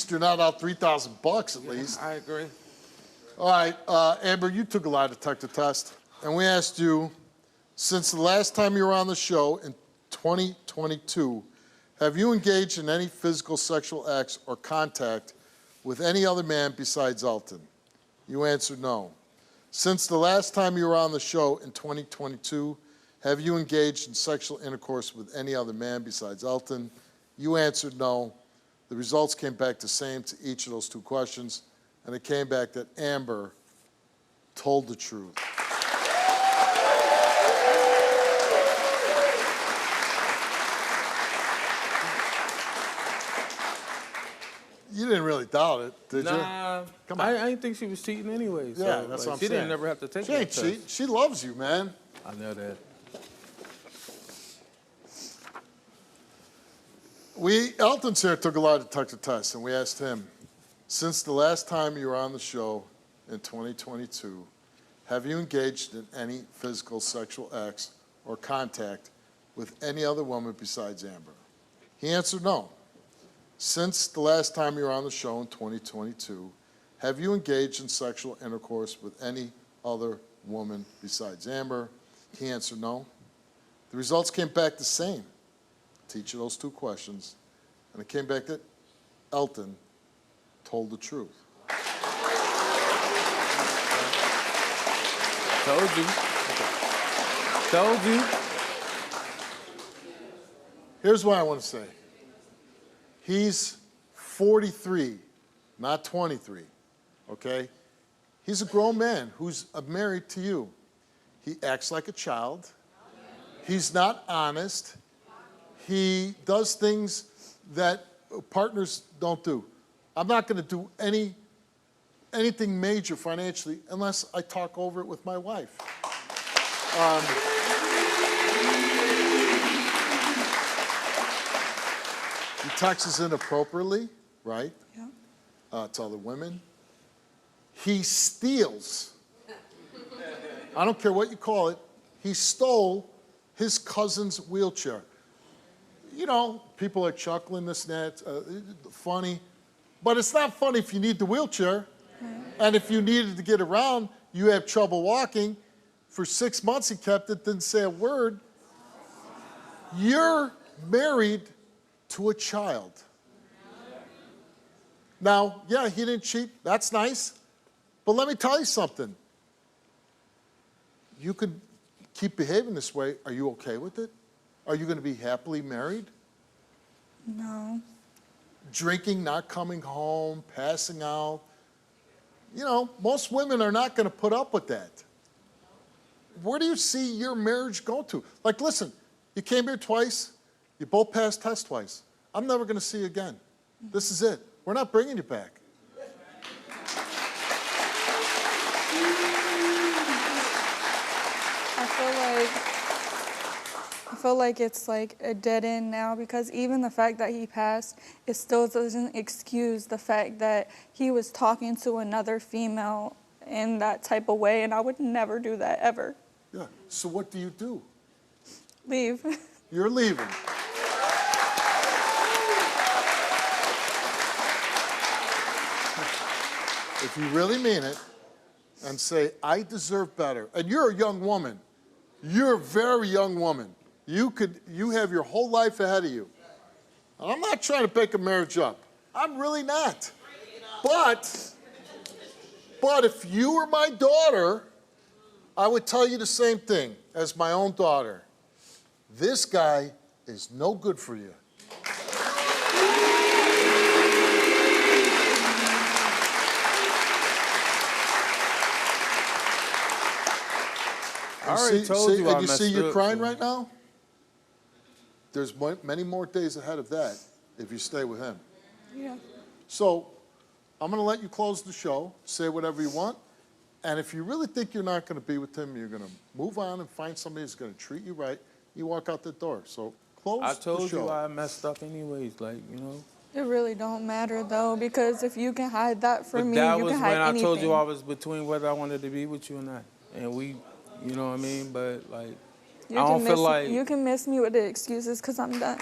you're not out $3,000 at least. I agree. All right, Amber, you took a lie detector test, and we asked you, since the last time you were on the show in 2022, have you engaged in any physical sexual acts or contact with any other man besides Elton? You answered no. Since the last time you were on the show in 2022, have you engaged in sexual intercourse with any other man besides Elton? You answered no. The results came back the same to each of those two questions, and it came back that Amber told the truth. You didn't really doubt it, did you? Nah, Come on. I didn't think she was cheating anyway. So, Yeah, that's what I'm she saying. didn't never have to take She that ain't test. cheating. She loves you, man. I know that. Elton's here took a lie detector test, and we asked him, since the last time you were on the show in 2022, have you engaged in any physical sexual acts or contact with any other woman besides Amber? He answered no. Since the last time you were on the show in 2022, have you engaged in sexual intercourse with any other woman besides Amber? He answered no. The results came back the same to each of those two questions, and it came back that Elton told the truth. Told you. Told you. Here's what I want to say. He's 43 not 23, okay? He's a grown man who's married to you. He acts like a child. He's not honest. He does things that partners don't do. I'm not going to do anything major financially unless I talk over it with my wife. He texts inappropriately, right? Yeah. To other women. He steals. I don't care what you call it. He stole his cousin's wheelchair. You know, people are chuckling this and that, funny. But it's not funny if you need the wheelchair. And if you needed to get around, you have trouble walking. For 6 months he kept it, didn't say a word. You're married to a child. Now, yeah, he didn't cheat. That's nice. But let me tell you something. You could keep behaving this way. Are you okay with it? Are you going to be happily married? No. Drinking, not coming home, passing out. You know, most women are not going to put up with that. Where do you see your marriage go to? Like, listen, you came here twice. You both passed tests twice. I'm never going to see you again. This is it. We're not bringing you back. I feel like it's like a dead end now, because even the fact that he passed, it still doesn't excuse the fact that he was talking to another female in that type of way, and I would never do that ever. Yeah. So what do you do? Leave. You're leaving. If you really mean it and say, I deserve better, and you're a young woman, you're a very young woman. You have your whole life ahead of you. And I'm not trying to break a marriage up. I'm really not. But if you were my daughter, I would tell you the same thing as my own daughter. This guy is no good for you. I already told you I and you messed see you're up, crying so- right now? There's many more days ahead of that if you stay with him. Yeah. So I'm going to let you close the show, say whatever you want, and if you really think you're not going to be with him, you're going to move on and find somebody who's going to treat you right, you walk out the door. So close I the told show. you I messed up anyways, like, you know. It really don't matter though, because if you can hide that from me, that you was can when hide I anything. told you I was between whether I wanted to be with you or not. And we, you know what I mean? But, like, I don't feel like... You can miss me with the excuses because I'm done.